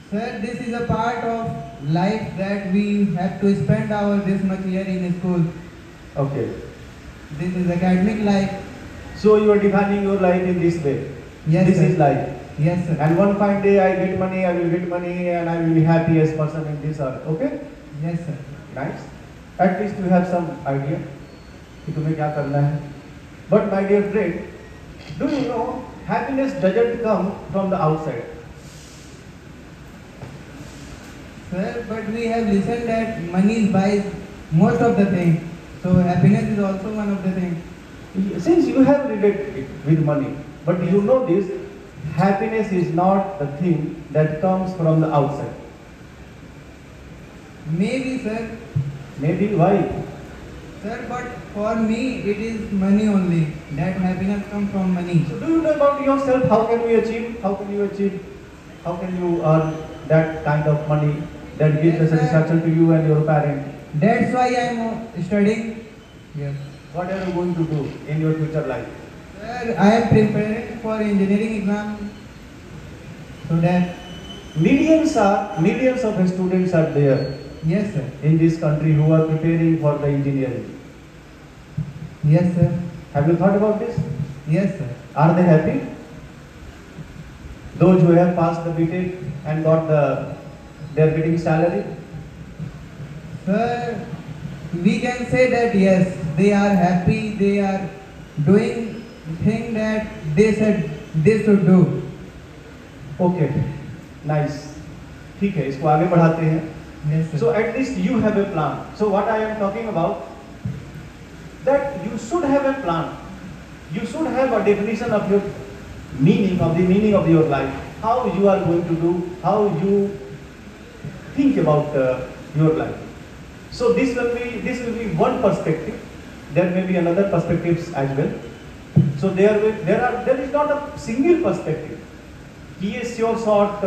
D: Sir, this is a part of life that we have to spend our this much year in school.
H: Okay.
D: This is academic life.
H: So you are defining your life in this way.
D: Yes,
H: This
D: sir.
H: is life.
D: Yes, sir.
H: And one fine day I get money, I will get money and I will be happiest person in this earth. Okay?
D: Yes, sir.
H: Nice. At least you have some idea कि तुम्हें क्या करना है. But my dear friend, do you know happiness doesn't come from the outside.
D: Sir, but we have listened that money buys most of the things. So happiness is also one of the things.
H: Since you have related it with money, but you know this, happiness is not the thing that comes from the outside.
D: Maybe, sir.
H: Maybe why?
D: Sir, but for me it is money only. That happiness comes from money.
H: So do you know about yourself? How can we achieve? How can you achieve? How can you earn that kind of money that gives the
D: Yes, sir.
H: satisfaction to you and your parent?
D: That's why I am studying. Yes.
H: What are you going to do in your future life?
D: Sir, I am preparing for engineering exam. So that,
H: Millions of students are there
D: yes, sir.
H: in this country who are preparing for the engineering.
D: Yes, sir.
H: Have you thought about this?
D: Yes, sir.
H: Are they happy? Those who have passed the BTech and got they are getting salary.
D: Sir, we can say that yes, they are happy, they are doing thing that they should do.
H: Okay, nice. ठीक है, इसको आगे बढ़ाते हैं.
D: Yes, sir.
H: So at least you have a plan. So what I am talking about, that you should have a plan. You should have a definition of your meaning of your life. How you are going to do, how you think about your life. So this will be one perspective. There may be another perspectives as well. So there is not a single perspective. कि ये sure short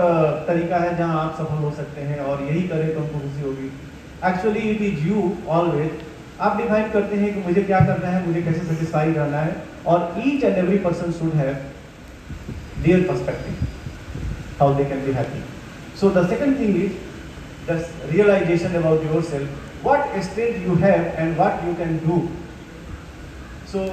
H: तरीका है जहां आप सफल हो सकते हैं और यही करें तो हमको खुशी होगी. Actually it is you always. आप डिफाइन करते हैं कि मुझे क्या करना है, मुझे कैसे सेटिस्फाई रहना है, और each and every person should have their perspective how they can be happy. So the second thing is the realization about yourself, what strength you have and what you can do. So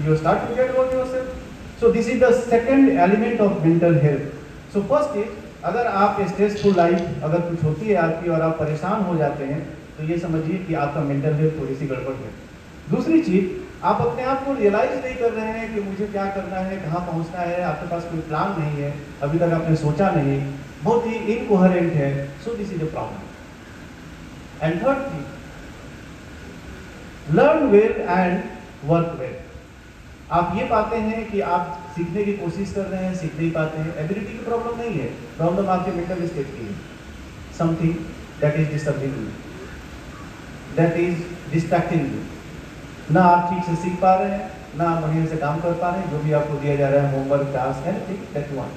H: you start to get about yourself. So this is the second element of mental health. So first is, अगर आप stressful life अगर कुछ होती है आपकी और आप परेशान हो जाते हैं तो ये समझिए कि आपका मेंटल हेल्थ थोड़ी सी गड़बड़ है. दूसरी चीज, आप अपने आप को रियलाइज नहीं कर रहे हैं कि मुझे क्या करना है, कहाँ पहुँचना है, आपके पास कोई प्लान नहीं है, अभी तक आपने सोचा नहीं, बहुत ही इनकोहेरेंट है. सो this is a problem. And third thing, learn well and work well. आप ये पाते हैं कि आप सीखने की कोशिश कर रहे हैं, सीख नहीं पाते हैं. एबिलिटी की प्रॉब्लम नहीं है, प्रॉब्लम आपके मेंटल स्टेट की है. Something that is disturbing you, that is distracting you. ना आप ठीक से सीख पा रहे हैं, ना आप बढ़िया से काम कर पा रहे हैं, जो भी आपको दिया जा रहा है, homework, task, anything that you want.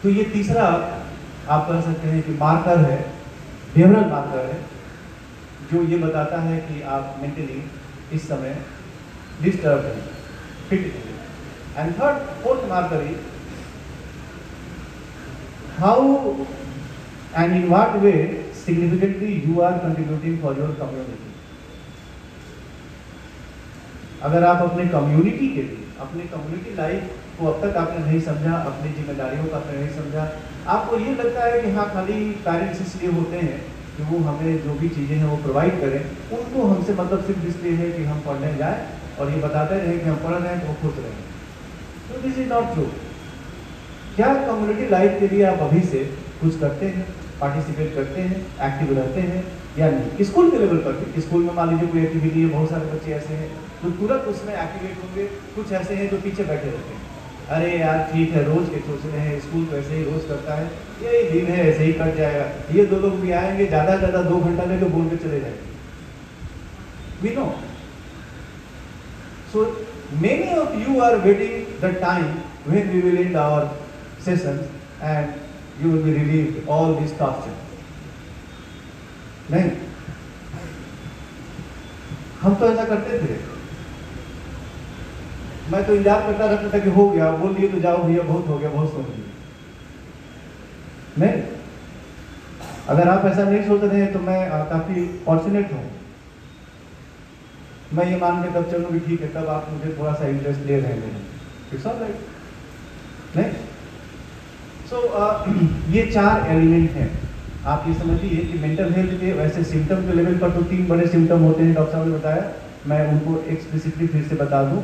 H: तो ये तीसरा आप कह सकते हैं कि मार्कर है, बिहेवियरल मार्कर है, जो ये बताता है कि आप मेंटली इस समय डिस्टर्ब हैं, फिट हैं। And fourth marker is how and in what way significantly you are contributing for your community. अगर आप अपने कम्युनिटी के लिए, अपनी कम्युनिटी लाइफ को अब तक आपने नहीं समझा, अपनी जिम्मेदारियों को आपने नहीं समझा, आपको ये लगता है कि हाँ खाली पेरेंट्स इसलिए होते हैं कि वो हमें जो भी चीज़ें हैं वो प्रोवाइड करें, उनको हमसे मतलब सिर्फ इसलिए है कि हम पढ़ने जाएं और ये बताते रहें कि हम पढ़ रहे हैं तो वो खुश रहें। तो दिस इज नॉट ट्रू। क्या कम्युनिटी लाइफ के लिए आप अभी से कुछ करते हैं, पार्टिसिपेट करते हैं, एक्टिव रहते हैं या नहीं? स्कूल के लेवल पर भी, स्कूल में मान लीजिए कोई एक्टिविटी है, बहुत सारे बच्चे ऐसे हैं जो तुरंत उसमें एक्टिवेट होंगे, कुछ ऐसे हैं जो पीछे बैठे रहते हैं, अरे यार ठीक है रोज के सोचते हैं, स्कूल तो ऐसे ही रोज करता है, यही दिन है ऐसे ही कट जाएगा। ये दो लोग भी आएंगे, ज़्यादा से ज़्यादा 2 घंटा लेके बोल के चले जाएंगे। We know. So many of you are waiting the time when we will end our sessions and you will be relieved all this torture. नहीं, हम तो ऐसा करते थे। मैं तो इंतजार करता रहता था कि हो गया, बोल दिए तो जाओ भैया, बहुत हो गया, बहुत सुन लिया। नहीं, अगर आप ऐसा नहीं सोच रहे हैं तो मैं काफी फॉर्चुनेट हूँ। मैं ये मान के तब चलूँ कि ठीक है, तब आप मुझे थोड़ा सा इंटरेस्ट ले रहे हैं। It's all right. नहीं, सो ये 4 एलिमेंट हैं। आप ये समझिए कि मेंटल हेल्थ के वैसे सिम्टम के लेवल पर तो 3 बड़े सिम्टम होते हैं, डॉक्टर साहब ने बताया। मैं उनको एक्सप्लिसिटली फिर से बता दूं।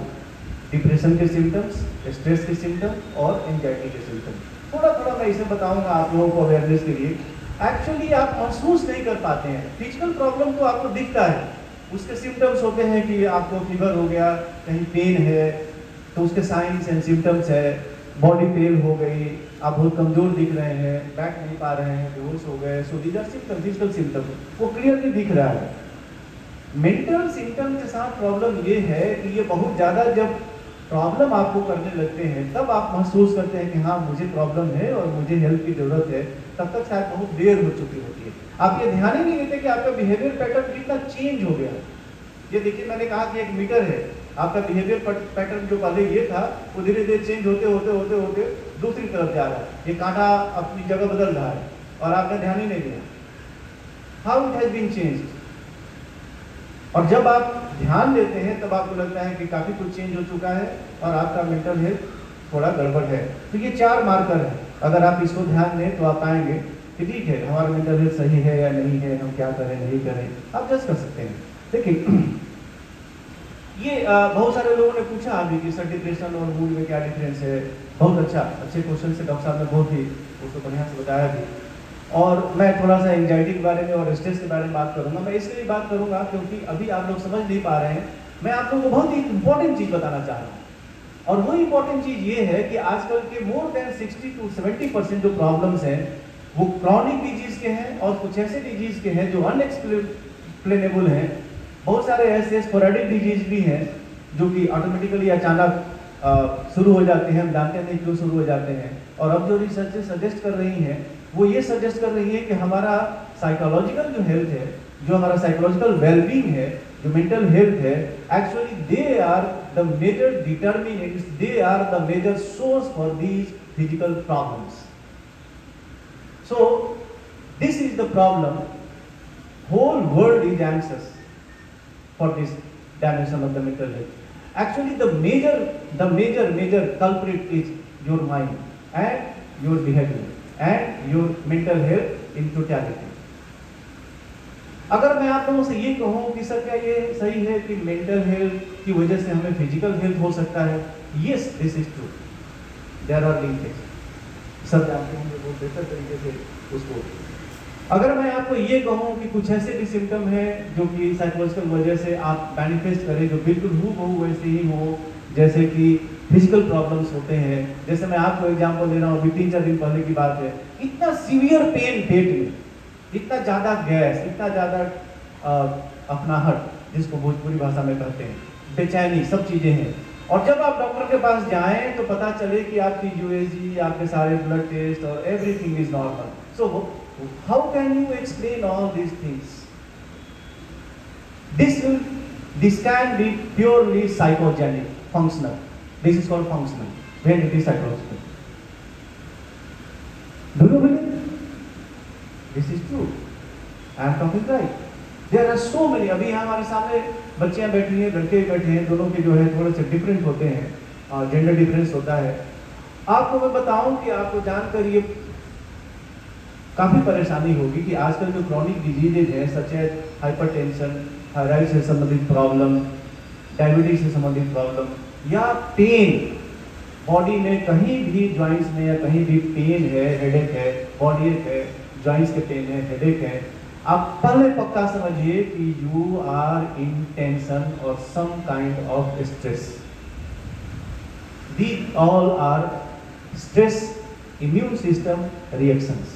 H: डिप्रेशन के सिम्टम्स, स्ट्रेस के सिम्टम और एंजाइटी के सिम्टम। थोड़ा थोड़ा मैं इसे बताऊंगा आप लोगों को अवेयरनेस के लिए। एक्चुअली आप महसूस नहीं कर पाते हैं। फिजिकल प्रॉब्लम तो आपको दिखता है, उसके सिम्टम्स होते हैं कि आपको फीवर हो गया, कहीं पेन है तो उसके साइंस एंड सिम्टम्स है। बॉडी पेन हो गई, आप बहुत कमजोर दिख रहे हैं, बैठ नहीं पा रहे हैं, बेहोश हो गए, so these are symptom, physical symptom, वो क्लियरली दिख रहा है। मेंटल सिम्टम के साथ प्रॉब्लम ये है कि ये बहुत ज़्यादा जब प्रॉब्लम आपको करने लगते हैं तब आप महसूस करते हैं कि हाँ मुझे प्रॉब्लम है और मुझे हेल्प की ज़रूरत है। तब तक शायद बहुत देर हो चुकी होती है। आप ये ध्यान ही नहीं देते कि आपका बिहेवियर पैटर्न कितना चेंज हो गया। ये देखिए, मैंने कहा कि एक मीटर है, आपका बिहेवियर पैटर्न जो पहले ये था वो धीरे धीरे चेंज होते होते होते होते दूसरी तरफ जा रहा है। ये कांटा अपनी जगह बदल रहा है और आपने ध्यान ही नहीं दिया। How it has been changed. और जब आप ध्यान देते हैं तब आपको लगता है कि काफी कुछ चेंज हो चुका है और आपका मेंटल हेल्थ थोड़ा गड़बड़ है। तो ये 4 मार्कर है। अगर आप इसको ध्यान दें तो आप पाएंगे कि ठीक है हमारा मेंटल हेल्थ सही है या नहीं है, हम क्या करें नहीं करें, आप जज कर सकते हैं। देखिए ये बहुत सारे लोगों ने पूछा अभी कि सर डिप्रेशन और मूड में क्या डिफरेंस है। बहुत अच्छे क्वेश्चन से डॉक्टर साहब ने बहुत ही उसको बढ़िया से बताया भी। और मैं थोड़ा सा एंजाइटी के बारे में और स्ट्रेस के बारे में बात करूंगा। मैं इसलिए बात करूंगा क्योंकि अभी आप लोग समझ नहीं पा रहे हैं। मैं आप लोगों को बहुत ही इंपॉर्टेंट चीज़ बताना चाह रहा हूँ और वो इंपॉर्टेंट चीज़ ये है कि आजकल के मोर देन 60 to 70% जो प्रॉब्लम्स हैं वो क्रॉनिक डिजीज के हैं और कुछ ऐसे डिजीज के हैं जो अनएक्सप्लेनेबल हैं। बहुत सारे ऐसे स्पोरेडिक डिजीज भी हैं जो कि ऑटोमेटिकली अचानक शुरू हो जाते हैं, हम जानते नहीं क्यों शुरू हो जाते हैं। और अब जो रिसर्च सजेस्ट कर रही हैं वो ये सजेस्ट कर रही है कि हमारा साइकोलॉजिकल जो हेल्थ है, जो हमारा साइकोलॉजिकल वेलबींग है, जो मेंटल हेल्थ है, actually they are the major determinants, they are the major source for these physical problems. So this is the problem. Whole world is anxious for this dimension of the mental health. Actually, the major culprit is your mind and your behavior and your mental health in totality. अगर मैं आप लोगों से ये कहूँ कि sir क्या ये सही है कि मेंटल हेल्थ की वजह से हमें फिजिकल हेल्थ हो सकता है? Yes, this is true. There are linkages. सब जानते होंगे बहुत बेहतर तरीके से उसको। अगर मैं आपको ये कहूँ कि कुछ ऐसे भी सिम्टम हैं जो कि साइकोलॉजिकल वजह से आप मैनिफेस्ट करें जो बिल्कुल हूबहू वैसे ही हो जैसे कि फिजिकल प्रॉब्लम्स होते हैं। जैसे मैं आपको एग्जांपल दे रहा हूँ, अभी 3-4 दिन पहले की बात है। इतना सीवियर पेन पेट में, इतना ज़्यादा गैस, इतना ज़्यादा अपनाहट जिसको भोजपुरी भाषा में कहते हैं, बेचैनी, सब चीज़ें हैं। और जब आप डॉक्टर के पास जाएं तो पता चले कि आपकी यूएसजी, आपके सारे ब्लड टेस्ट और everything is normal. So how can you explain all these things? This can be purely psychogenic, functional. This is called functional, when it is psychological. Do you believe? This is true. I am talking right. There are so many. अभी यहाँ हमारे सामने बच्चियाँ बैठी हैं, लड़के बैठे हैं, दोनों के जो है थोड़े से डिफरेंट होते हैं, जेंडर डिफरेंस होता है. आपको मैं बताऊं कि आपको जानकर ये काफ़ी परेशानी होगी कि आजकल जो क्रॉनिक डिजीजेज हैं, सच है हाइपरटेंशन, थायराइड से संबंधित प्रॉब्लम, डायबिटीज से संबंधित प्रॉब्लम, या पेन, बॉडी में कहीं भी जॉइंट्स में या कहीं भी पेन है, हेडेक है, बॉडी एक है, जॉइंट्स के पेन है, हेडेक है, आप पहले पक्का समझिए कि यू आर इन टेंशन और some kind of stress. These all are stress immune system reactions.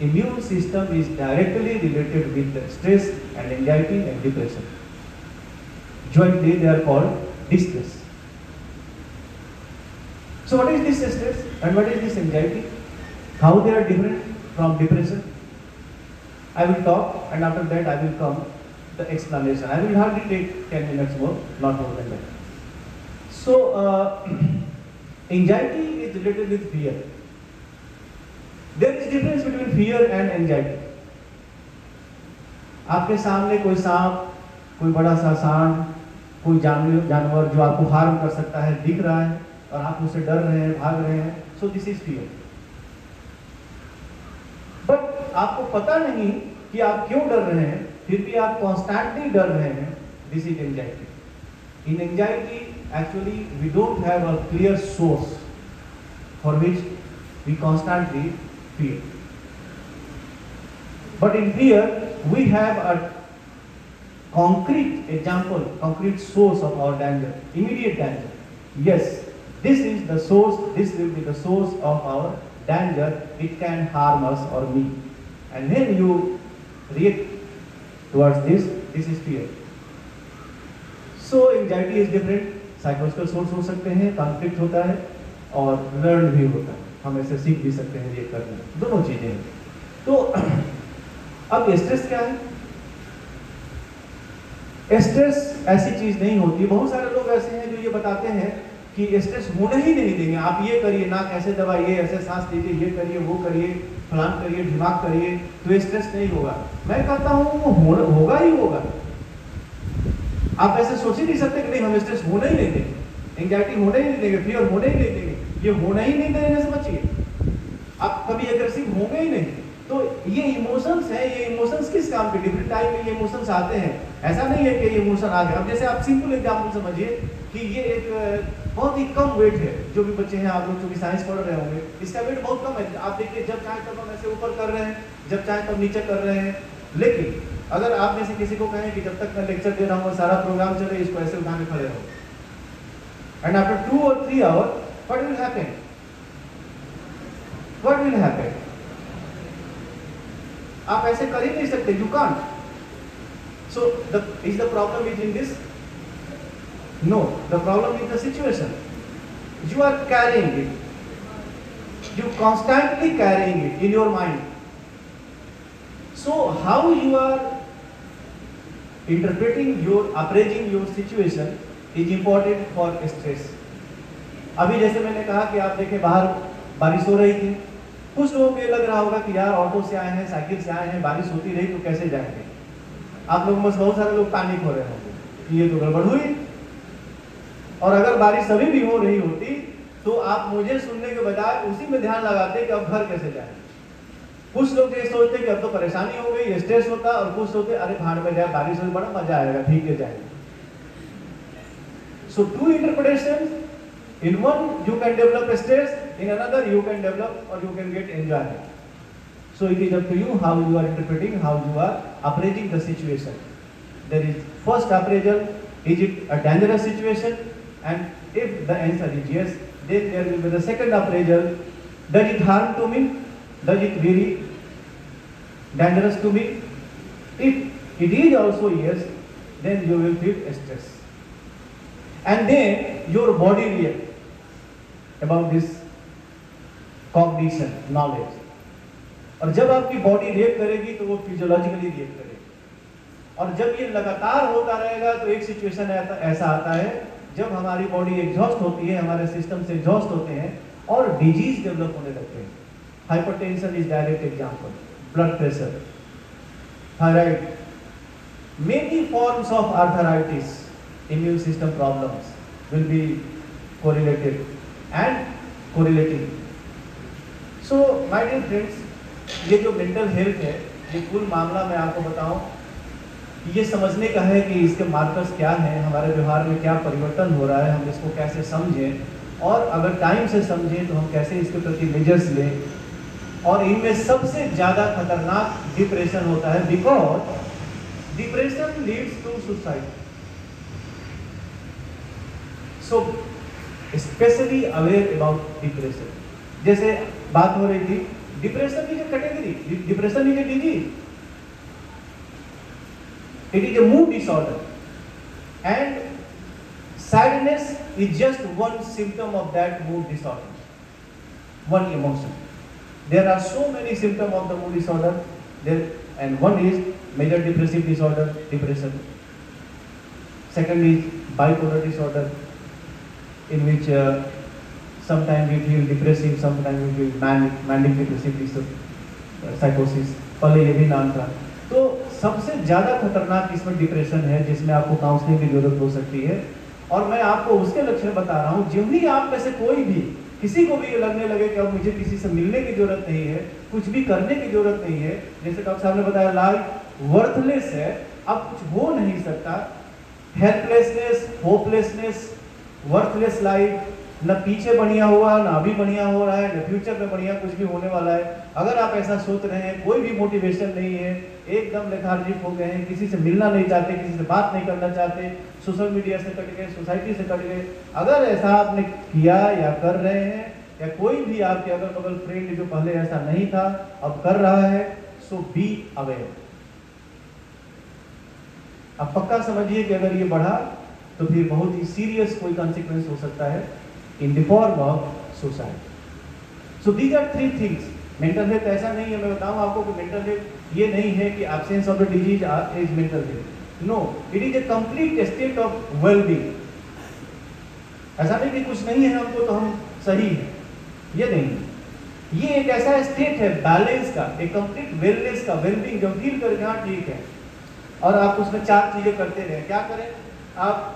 H: Immune system is directly related with the stress and anxiety and depression. Jointly they are called distress. So what is this stress and what is this anxiety? How they are different from depression? I will talk, and after that I will come the explanation. I will hardly take 10 minutes more, not more than that. So anxiety is related with fear. There is difference between fear and anxiety. आपके सामने कोई सांप, कोई बड़ा सा सांड, कोई जानवर जो आपको हार्म कर सकता है दिख रहा है और आप उससे डर रहे हैं, भाग रहे हैं, so this is fear. But आपको पता नहीं कि आप क्यों डर रहे हैं, फिर भी आप constantly डर रहे हैं, this is anxiety. In anxiety, actually we don't have a clear source for which we constantly fear. But in fear, we have a concrete example, concrete source of our danger, immediate danger. Yes, this is the source, this will be the source of our danger. It can harm us or me. And when you react towards this, this is fear. So anxiety is different. Psychological source हो सकते हैं, conflict होता है और learn भी होता है, हम ऐसे सीख भी सकते हैं, रिएक्ट करना, दोनों चीजें हैं. तो अब स्ट्रेस क्या है? स्ट्रेस ऐसी चीज नहीं होती. बहुत सारे लोग ऐसे हैं जो ये बताते हैं कि स्ट्रेस होने ही नहीं देंगे, आप ये करिए, नाक ऐसे दबाइए, ऐसे सांस लीजिए, ये करिए, वो करिए, फलान करिए, दिमाग करिए, तो स्ट्रेस नहीं होगा. मैं कहता हूँ वो होगा ही होगा. आप ऐसे सोच ही नहीं सकते कि नहीं हम स्ट्रेस होने ही नहीं देंगे, एंजाइटी होने ही नहीं देंगे, फियर होने ही नहीं देंगे, ये होना ही नहीं देने से बचिए. आप कभी एग्रेसिव होंगे ही नहीं. तो ये इमोशंस है, ये इमोशंस किस काम के, डिफरेंट टाइप के ये इमोशंस आते हैं. ऐसा नहीं है कि ये इमोशन आ गया. अब जैसे आप सिंपल एग्जांपल समझिए कि ये एक बहुत ही कम वेट है, जो भी बच्चे हैं, आप लोग जो भी साइंस पढ़ रहे होंगे, इसका वेट बहुत कम है. आप देखिए, जब चाहे तब हम ऐसे ऊपर कर रहे हैं, जब चाहे तब नीचे कर रहे हैं. लेकिन अगर आप में से किसी को कहें कि जब तक मैं लेक्चर दे रहा हूँ सारा प्रोग्राम चले, इसको ऐसे उठा के खड़े रहो, and after 2 or 3 hours what will happen? What will happen? आप ऐसे कर ही नहीं सकते, you can't. So is the problem is in this? No, the problem is the situation. You are carrying it. You constantly carrying it in your mind. So how you are interpreting your, appraising your situation is important for stress. अभी जैसे मैंने कहा कि आप देखें बाहर बारिश हो रही थी, कुछ लोगों को ये लग रहा होगा कि यार ऑटो से आए हैं, साइकिल से आए हैं, बारिश होती रही तो कैसे जाएंगे. आप लोगों में बहुत सारे लोग पैनिक हो रहे होंगे कि ये तो गड़बड़ हुई. और अगर बारिश अभी भी हो रही होती तो आप मुझे सुनने के बजाय उसी में ध्यान लगाते कि अब घर कैसे जाए. कुछ लोग ये सोचते कि अब तो परेशानी हो गई, स्ट्रेस होता, और कुछ सोचते अरे भाड़ में जाए, बारिश में बड़ा मजा आएगा, ठीक है जाएंगे. So two interpretations. In one you can develop stress, in another you can develop or you can get enjoyment. So it is up to you how you are interpreting, how you are appraising the situation. There is first appraisal, is it a dangerous situation? And if the answer is yes, then there will be the second appraisal, does it harm to me? Does it really dangerous to me? If it is also yes, then you will feel stress. And then your body reacts about this cognition, knowledge. और जब आपकी body react करेगी तो वो physiologically react करेगी. और जब ये लगातार होता रहेगा तो एक सिचुएशन ऐसा आता है जब हमारी बॉडी एग्जॉस्ट होती है, हमारे सिस्टम से एग्जॉस्ट होते हैं और डिजीज डेवलप होने लगते हैं। Hypertension is direct example, blood pressure, thyroid, many forms of arthritis, immune system problems will be correlated and correlating. So my dear friends, ये जो मेंटल हेल्थ है, ये कुल मामला मैं आपको बताऊं, ये समझने का है कि इसके मार्कर्स क्या हैं, हमारे व्यवहार में क्या परिवर्तन हो रहा है, हम इसको कैसे समझें और अगर टाइम से समझें तो हम कैसे इसके प्रति मेजर्स लें। और इनमें सबसे ज़्यादा खतरनाक डिप्रेशन होता है, because depression leads to suicide. So specially aware about depression. जैसे बात हो रही थी, depression is a category, depression is a disease, it is a mood disorder and sadness is just one symptom of that mood disorder, one emotion. There are so many symptoms of the mood disorder there, and one is major depressive disorder, depression. Second is bipolar disorder, in which sometimes we feel depressive, sometimes we feel manic depressive psychosis. पहले ये भी नाम था। तो सबसे ज़्यादा खतरनाक इसमें डिप्रेशन है जिसमें आपको काउंसलिंग की जरूरत हो सकती है। और मैं आपको उसके लक्षण बता रहा हूँ, जिन भी आप में से कोई भी किसी को भी ये लगने लगे कि अब मुझे किसी से मिलने की जरूरत नहीं है, कुछ भी करने की जरूरत नहीं है, जैसे डॉक्टर साहब ने बताया लाइफ वर्थलेस है, अब कुछ हो नहीं सकता, हेल्पलेसनेस, होपलेसनेस, वर्थलेस लाइफ, न पीछे बढ़िया हुआ, न अभी बढ़िया हो रहा है, न फ्यूचर में बढ़िया कुछ भी होने वाला है। अगर आप ऐसा सोच रहे हैं, कोई भी मोटिवेशन नहीं है, एकदम लेथार्जिक हो गए हैं, किसी से मिलना नहीं चाहते, किसी से बात नहीं करना चाहते, सोशल मीडिया से कट गए, सोसाइटी से कट गए, अगर ऐसा आपने किया या कर रहे हैं, या कोई भी आपके अगल बगल फ्रेंड जो पहले ऐसा नहीं था अब कर रहा है, सो बी अवेयर। अब पक्का समझिए कि अगर ये बढ़ा तो फिर बहुत ही सीरियस कोई कॉन्सिक्वेंस हो सकता है in the form of suicide. So these are three things. Mental health ऐसा नहीं है, मैं बताऊं आपको कि mental health ये नहीं है कि absence of the disease is mental health. No, it is a complete state of well-being. ऐसा नहीं कि कुछ नहीं है हमको तो हम सही हैं, ये नहीं। ये एक ऐसा स्टेट है बैलेंस का, एक कंप्लीट वेलनेस का, वेलबींग, जब फील करके हाँ ठीक है और आप उसमें चार चीजें करते रहे। क्या करें? आप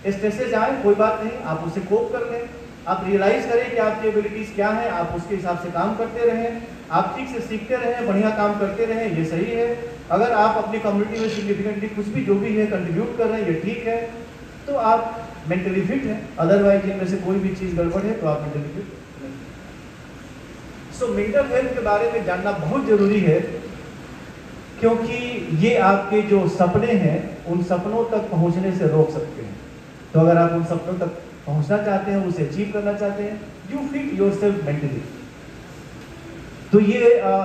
H: स्ट्रेसेस आए, कोई बात नहीं, आप उससे कोप कर लें, आप रियलाइज करें कि आपकी एबिलिटीज क्या है, आप उसके हिसाब से काम करते रहें, आप ठीक से सीखते रहें, बढ़िया काम करते रहें, ये सही है। अगर आप अपनी कम्युनिटी में सिग्निफिकेंटली कुछ भी जो भी है कंट्रीब्यूट कर रहे हैं, ये ठीक है, तो आप मेंटली फिट हैं। अदरवाइज इनमें से कोई भी चीज़ गड़बड़ है तो आप मेंटली फिट नहीं। सो मेंटल हेल्थ के बारे में जानना बहुत जरूरी है, क्योंकि ये आपके जो सपने हैं उन सपनों तक पहुंचने से रोक सकते हैं। तो अगर आप उन सपनों तक पहुंचना चाहते हैं, उसे अचीव करना चाहते हैं, यू फिट योरसेल्फ मेंटली। तो ये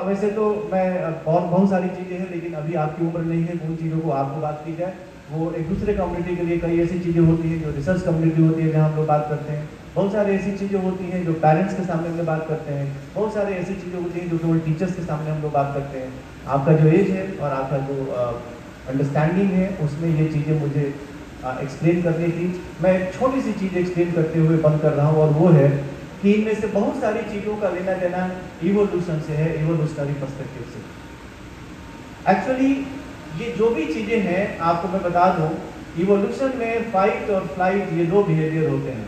H: वैसे तो मैं बहुत सारी चीज़ें हैं, लेकिन अभी आपकी उम्र नहीं है उन चीज़ों को आपको बात की जाए। वो एक दूसरे कम्युनिटी के लिए कई ऐसी चीज़ें होती हैं जो रिसर्च कम्युनिटी होती है जहाँ हम लोग बात करते हैं, बहुत सारी ऐसी चीज़ें होती हैं जो पेरेंट्स के सामने हम लोग बात करते हैं, बहुत सारी ऐसी चीज़ें होती हैं जो केवल टीचर्स के सामने हम लोग बात करते हैं। आपका जो एज है और आपका जो अंडरस्टैंडिंग है उसमें ये चीज़ें मुझे एक्सप्लेन करनी थी। मैं एक छोटी सी चीज़ एक्सप्लेन करते हुए बंद कर रहा हूँ, और वो है कि इनमें से बहुत सारी चीज़ों का लेना देना इवोल्यूशन से है, इवोल्यूशनरी पर्सपेक्टिव से। एक्चुअली ये जो भी चीज़ें हैं आपको मैं बता दूँ, इवोल्यूशन में फाइट और फ्लाइट ये दो बिहेवियर होते हैं।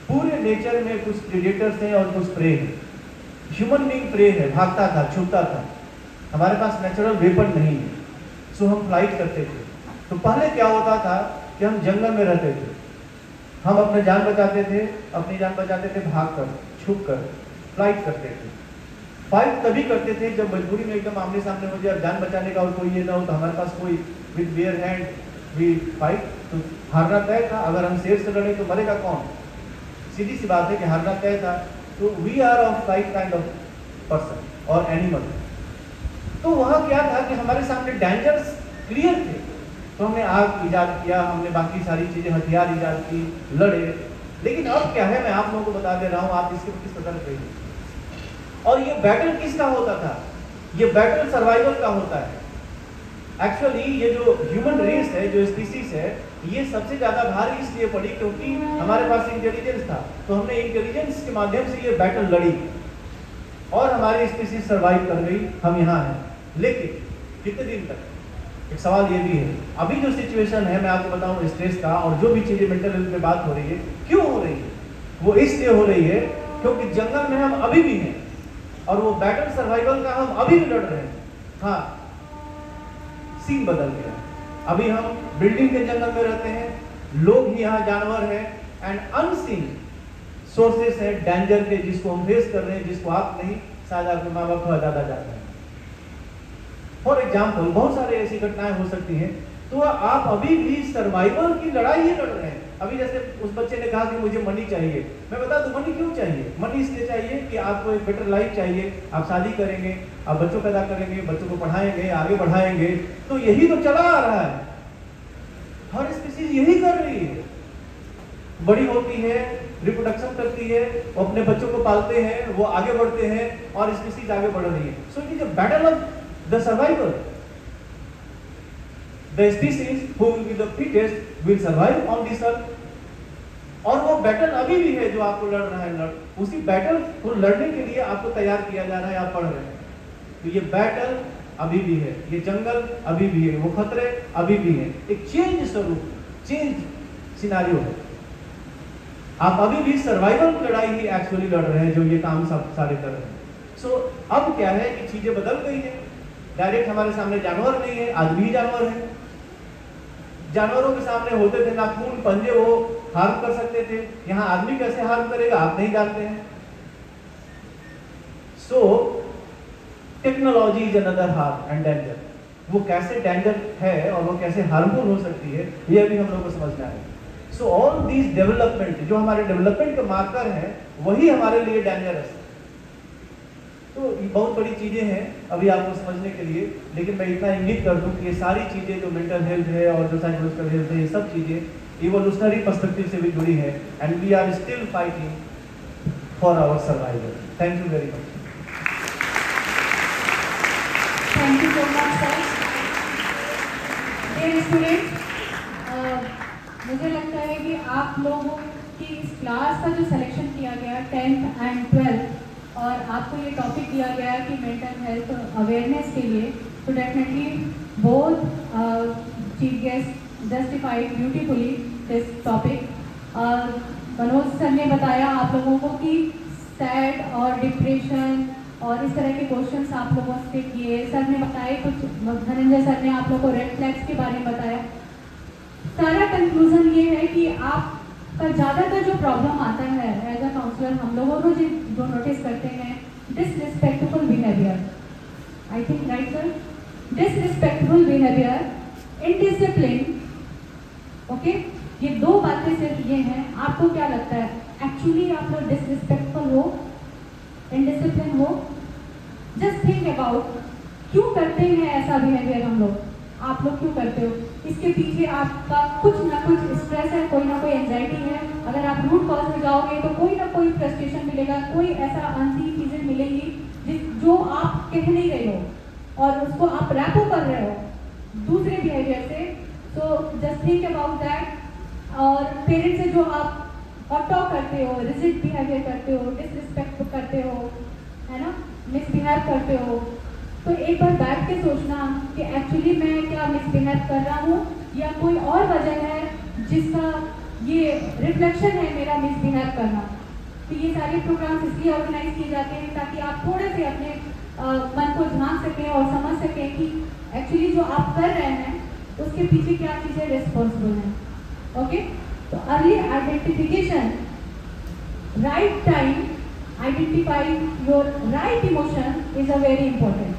H: पूरे नेचर में कुछ प्रेडेटर्स हैं और कुछ प्रे हैं। ह्यूमन बीइंग प्रे है, भागता था, छुपता था, हमारे पास नेचुरल वेपन नहीं है, सो हम फ्लाइट करते थे। तो पहले क्या होता था कि हम जंगल में रहते थे, हम अपने जान बचाते थे, अपनी जान बचाते थे भागकर, छुपकर, फ्लाइट करते थे। फाइट तभी करते थे जब मजबूरी में एकदम आमने सामने हो जाए, जान बचाने का और कोई ये ना हो, तो हमारे पास कोई with bare hand we fight, तो हारना तय था। अगर हम शेर से लड़े तो मरेगा कौन? सीधी सी बात है कि हारना तय था। तो we are of flight kind of person और एनिमल। तो वहाँ क्या था कि हमारे सामने डेंजर्स क्लियर थे, तो हमने आग इजाद किया, हमने बाकी सारी चीज़ें, हथियार इजाद की, लड़े। लेकिन अब क्या है, मैं आप लोगों को बता दे रहा हूँ, आप इसके प्रति सतर्क रहिए। और ये बैटल किसका होता था? ये बैटल सर्वाइवल का होता है। एक्चुअली ये जो ह्यूमन रेस है, जो स्पीसीज है, ये सबसे ज़्यादा भारी इसलिए पड़ी क्योंकि हमारे पास इंटेलिजेंस था, तो हमने इंटेलिजेंस के माध्यम से ये बैटल लड़ी और हमारी स्पीसीज सर्वाइव कर गई, हम यहाँ हैं। लेकिन कितने दिन तक? एक सवाल ये भी है। अभी जो सिचुएशन है, मैं आपको बताऊँ स्ट्रेस का, और जो भी चीज़ें मेंटल हेल्थ पे बात हो रही है, क्यों हो रही है? वो इसलिए हो रही है क्योंकि जंगल में हम अभी भी हैं और वो बैटल सर्वाइवल का हम अभी भी लड़ रहे हैं। हाँ, सीन बदल गया। अभी हम बिल्डिंग के जंगल में रहते हैं, लोग ही यहाँ जानवर हैं, एंड अनसीन सोर्सेस है डेंजर के, जिसको हम फेस कर रहे हैं, जिसको आप नहीं, शायद आपके माँ बाप को ज्यादा जाते हैं। फॉर एग्जाम्पल बहुत सारे ऐसी घटनाएं हो सकती हैं, तो आप अभी भी सर्वाइवल की लड़ाई ही लड़ रहे हैं। अभी जैसे उस बच्चे ने कहा कि मुझे मनी चाहिए, मैं बता दूं मनी क्यों चाहिए? मनी इसलिए चाहिए कि आपको एक बेटर लाइफ चाहिए, आप शादी करेंगे, आप बच्चों पैदा करेंगे, बच्चों को पढ़ाएंगे, आगे बढ़ाएंगे, तो यही तो चला आ रहा है, हर स्पीसीज यही कर रही है। बड़ी होती है, रिप्रोडक्शन करती है, वो अपने बच्चों को पालते हैं, वो आगे बढ़ते हैं और स्पीसीज आगे बढ़ रही है। So it is a battle of the survival. The species who will be the fittest will survive on this earth. और वो बैटल अभी भी है जो आपको लड़ रहा है, उसी बैटल को लड़ने के लिए आपको तैयार किया जा रहा है, आप पढ़ रहे हैं। तो ये बैटल अभी भी है, ये जंगल अभी भी है, वो खतरे अभी भी है। एक चेंज स्वरूप, चेंज सिनारियो है। आप अभी भी सर्वाइवल की लड़ाई ही एक्चुअली लड़ रहे हैं, जो ये काम सब सारे कर रहे हैं। सो अब क्या है कि चीजें बदल गई है, डायरेक्ट हमारे सामने जानवर नहीं है, आदमी जानवर है। जानवरों के सामने होते थे नाखून, पंजे, वो हार्म कर सकते थे। यहाँ आदमी कैसे हार्म करेगा आप नहीं जानते हैं। So technology is another harm and danger. वो कैसे डेंजर है और वो कैसे हार्मफुल हो सकती है, ये अभी हम लोग को समझना है। सो ऑल दीज डेवलपमेंट, जो हमारे डेवलपमेंट के मार्कर हैं, वही हमारे लिए डेंजरस है। तो ये बहुत बड़ी चीजें हैं अभी आपको समझने के लिए, लेकिन मैं इतना इंगित कर दूं कि ये सारी चीजें जो मेंटल हेल्थ है और जो साइकोलॉजिकल हेल्थ है, ये सब चीजें इवोल्यूशनरी पर्सपेक्टिव से भी जुड़ी है, and we are still fighting for our survival. Thank you very much.
I: Thank you so much, sir. Dear students, मुझे लगता है कि आप लोगों की इस क्लास का जो सिलेक्शन किया गया 10th and 12th, और आपको ये टॉपिक दिया गया है कि मेंटल हेल्थ अवेयरनेस के लिए, तो definitely both chief guest justified beautifully this topic. Manoj sir ने बताया आप लोगों को कि सैड और डिप्रेशन और इस तरह के क्वेश्चंस आप लोगों से किए। सर ने बताया कुछ, धनंजय सर ने आप लोगों को रेड फ्लैग्स के बारे में बताया। सारा कंक्लूजन ये है कि आपका ज़्यादातर जो प्रॉब्लम आता है एज अ काउंसलर, हम लोगों को जो नोटिस करते हैं, disrespectful behaviour. I think right sir, disrespectful behaviour, indiscipline. Okay, ये दो बातें सिर्फ ये हैं। आपको क्या लगता है एक्चुअली आप लोग डिसरिस्पेक्टफुल हो, इनडिसिप्लिन हो? जस्ट थिंक अबाउट, क्यों करते हैं ऐसा बिहेवियर हम लोग? आप लोग क्यों करते हो? इसके पीछे आपका कुछ ना कुछ स्ट्रेस है, कोई ना कोई एंजाइटी है। अगर आप रूट कॉज में जाओगे तो कोई ना कोई फ्रस्ट्रेशन मिलेगा, कोई ऐसा अनसी चीजें मिलेंगी जो आप कह नहीं रहे हो और उसको आप रैपो कर रहे हो दूसरे बिहेवियर से। So just think about that. और पेरेंट्स से जो आप टॉक करते हो, रिजिड बिहेवियर करते हो, डिसरिस्पेक्ट करते हो, है ना, मिसबिहेव करते हो, तो एक बार बैठ के सोचना कि एक्चुअली मैं क्या मिसबिहेव कर रहा हूँ या कोई और वजह है जिसका ये रिफ्लेक्शन है मेरा मिसबिहेव करना। तो ये सारे प्रोग्राम्स इसलिए ऑर्गेनाइज किए जाते हैं ताकि आप थोड़े से अपने मन को झांक सकें और समझ सकें कि एक्चुअली जो आप कर रहे हैं उसके पीछे क्या चीज़ें रिस्पॉन्सिबल हैं। ओके, तो early identification, right time identifying your right emotion is a very important.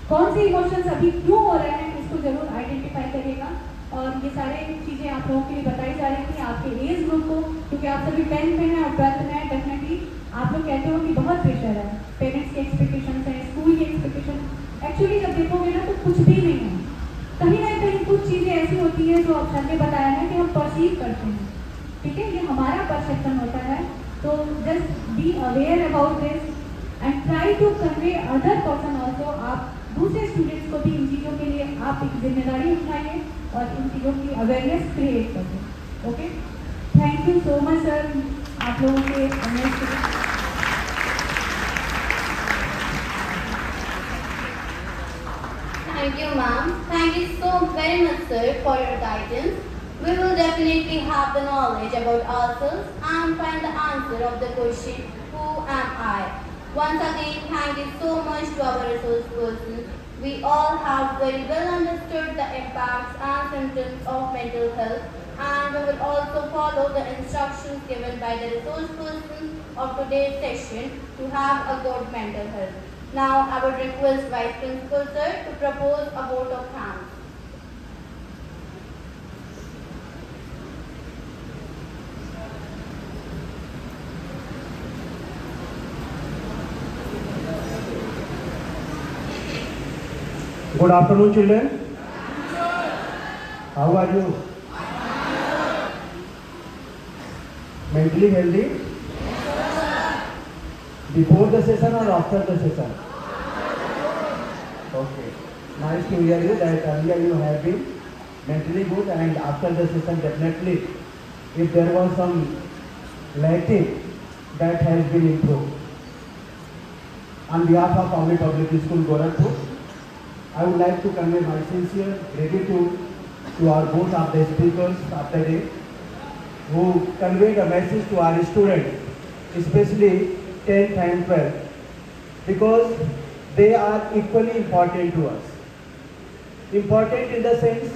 I: कौन से इमोशंस अभी क्यों हो रहे हैं इसको जरूर आइडेंटिफाई करिएगा। और ये सारे चीज़ें आप लोगों के लिए बताई जा रही थी आपके एज ग्रुप को, क्योंकि आप सभी 10th में हैं और 12th में हैं। डेफिनेटली आप लोग कहते हो कि बहुत प्रेशर है, पेरेंट्स के एक्सपेक्टेशन है, स्कूल की एक्सपेक्टेशन। एक्चुअली जब देखोगे ना तो कुछ भी नहीं है, कहीं ना कहीं कुछ चीज़ें ऐसी होती हैं जो आप सर ने बताया है कि हम परसीव करते हैं। ठीक है, ये हमारा परसेप्शन होता है। तो just be aware about this and try to convey other person also. आप दूसरे स्टूडेंट्स को भी इन चीज़ों के लिए आप एक जिम्मेदारी उठाइए और इन चीज़ों की अवेयरनेस क्रिएट करिए। Okay, thank you so much sir, आप लोगों के अवेयरनेस के लिए।
A: Thank you, ma'am. Thank you so very much, sir, for your guidance. We will definitely have the knowledge about ourselves and find the answer of the question, who am I? Once again, thank you so much to our resource persons. We all have very well understood the impacts and symptoms of mental health, and we will also follow the instructions given by the resource persons of today's session to have a good mental health. Now, I would request Vice Principal Sir to propose a vote of thanks.
J: Good afternoon, children. How are you? Mentally healthy? Before the session or after the session? Okay. Nice to hear you that earlier you have been mentally good, and after the session definitely if there was some lacking that has been improved. On behalf of Amrit Public School Gorakhpur, I would like to convey my sincere gratitude to our both of the speakers of the day who conveyed a message to our students, especially 10th and 12th, because they are equally important to us. Important in the sense,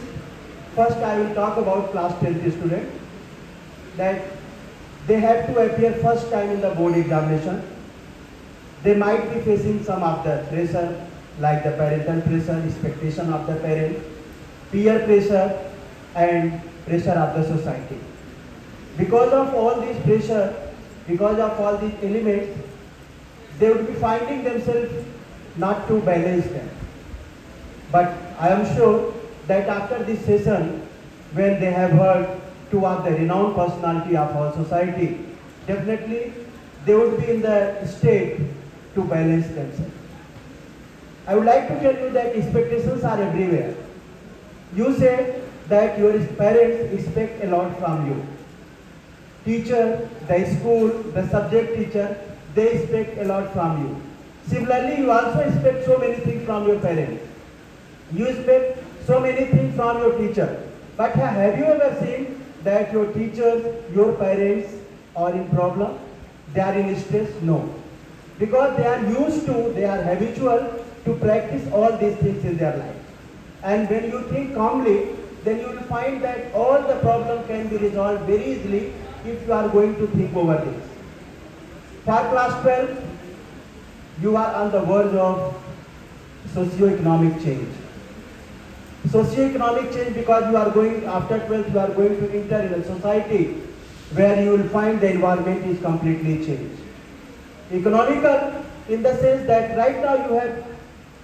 J: first I will talk about class 10th students, that they have to appear first time in the board examination. They might be facing some of the pressure, like the parental pressure, expectation of the parents, peer pressure, and pressure of the society. Because of all these pressure, because of all these elements, they would be finding themselves not to balance them. But I am sure that after this session, when they have heard two of the renowned personality of our society, definitely they would be in the state to balance themselves. I would like to tell you that expectations are everywhere. You say that your parents expect a lot from you. Teacher, the school, the subject teacher, they expect a lot from you. Similarly, you also expect so many things from your parents. You expect so many things from your teacher. But have you ever seen that your teachers, your parents are in problem? They are in stress? No. Because they are used to, they are habitual to practice all these things in their life. And when you think calmly, then you will find that all the problem can be resolved very easily if you are going to think over this. For class 12, you are on the verge of socio-economic change. Socio-economic change because you are going, after 12th, you are going to enter in a society where you will find the environment is completely changed. Economical in the sense that right now you have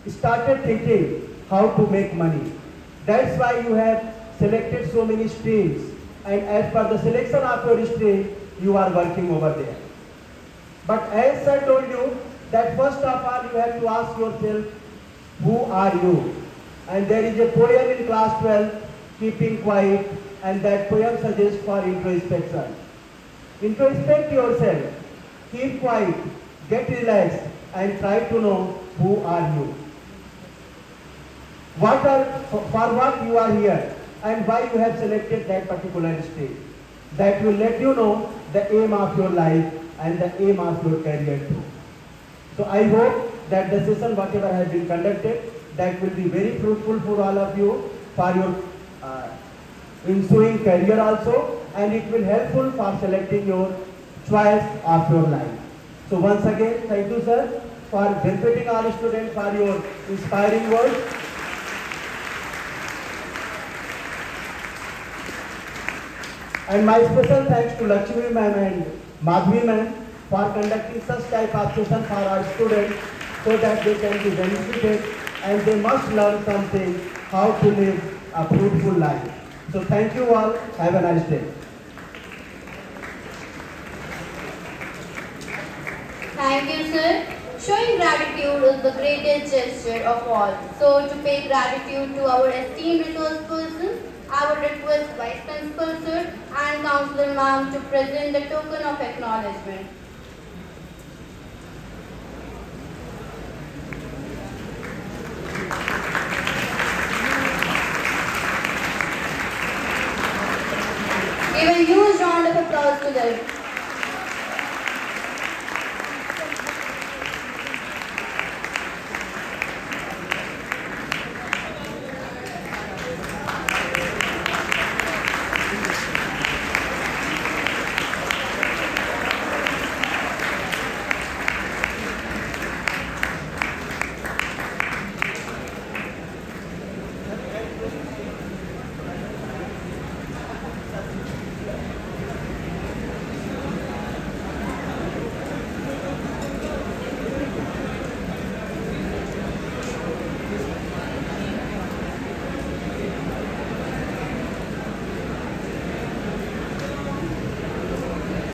J: started thinking how to make money. That's why you have selected so many streams, and as per the selection of your stream, you are working over there. But as I told you, that first of all you have to ask yourself, who are you? And there is a poem in class 12, Keeping Quiet, and that poem suggests for introspection. Introspect yourself, keep quiet, get relaxed, and try to know who are you. For what you are here, and why you have selected that particular stream. That will let you know the aim of your life and the aim of your career too. So I hope that the session, whatever has been conducted, that will be very fruitful for all of you, for your ensuing career also, and it will helpful for selecting your choice of your life. So once again, thank you sir for benefiting our students, for your inspiring words. And my special thanks to Lakshmi ma'am and Madhvi ma'am for conducting such type of session for our students so that they can be benefited and they must learn something how to live a fruitful life. So thank you all. Have a nice day.
A: Thank you, sir. Showing gratitude is the greatest gesture of all. So to pay gratitude to our esteemed resource persons, I would request Vice Principal Sir and Councillor Ma'am to present the token of acknowledgement.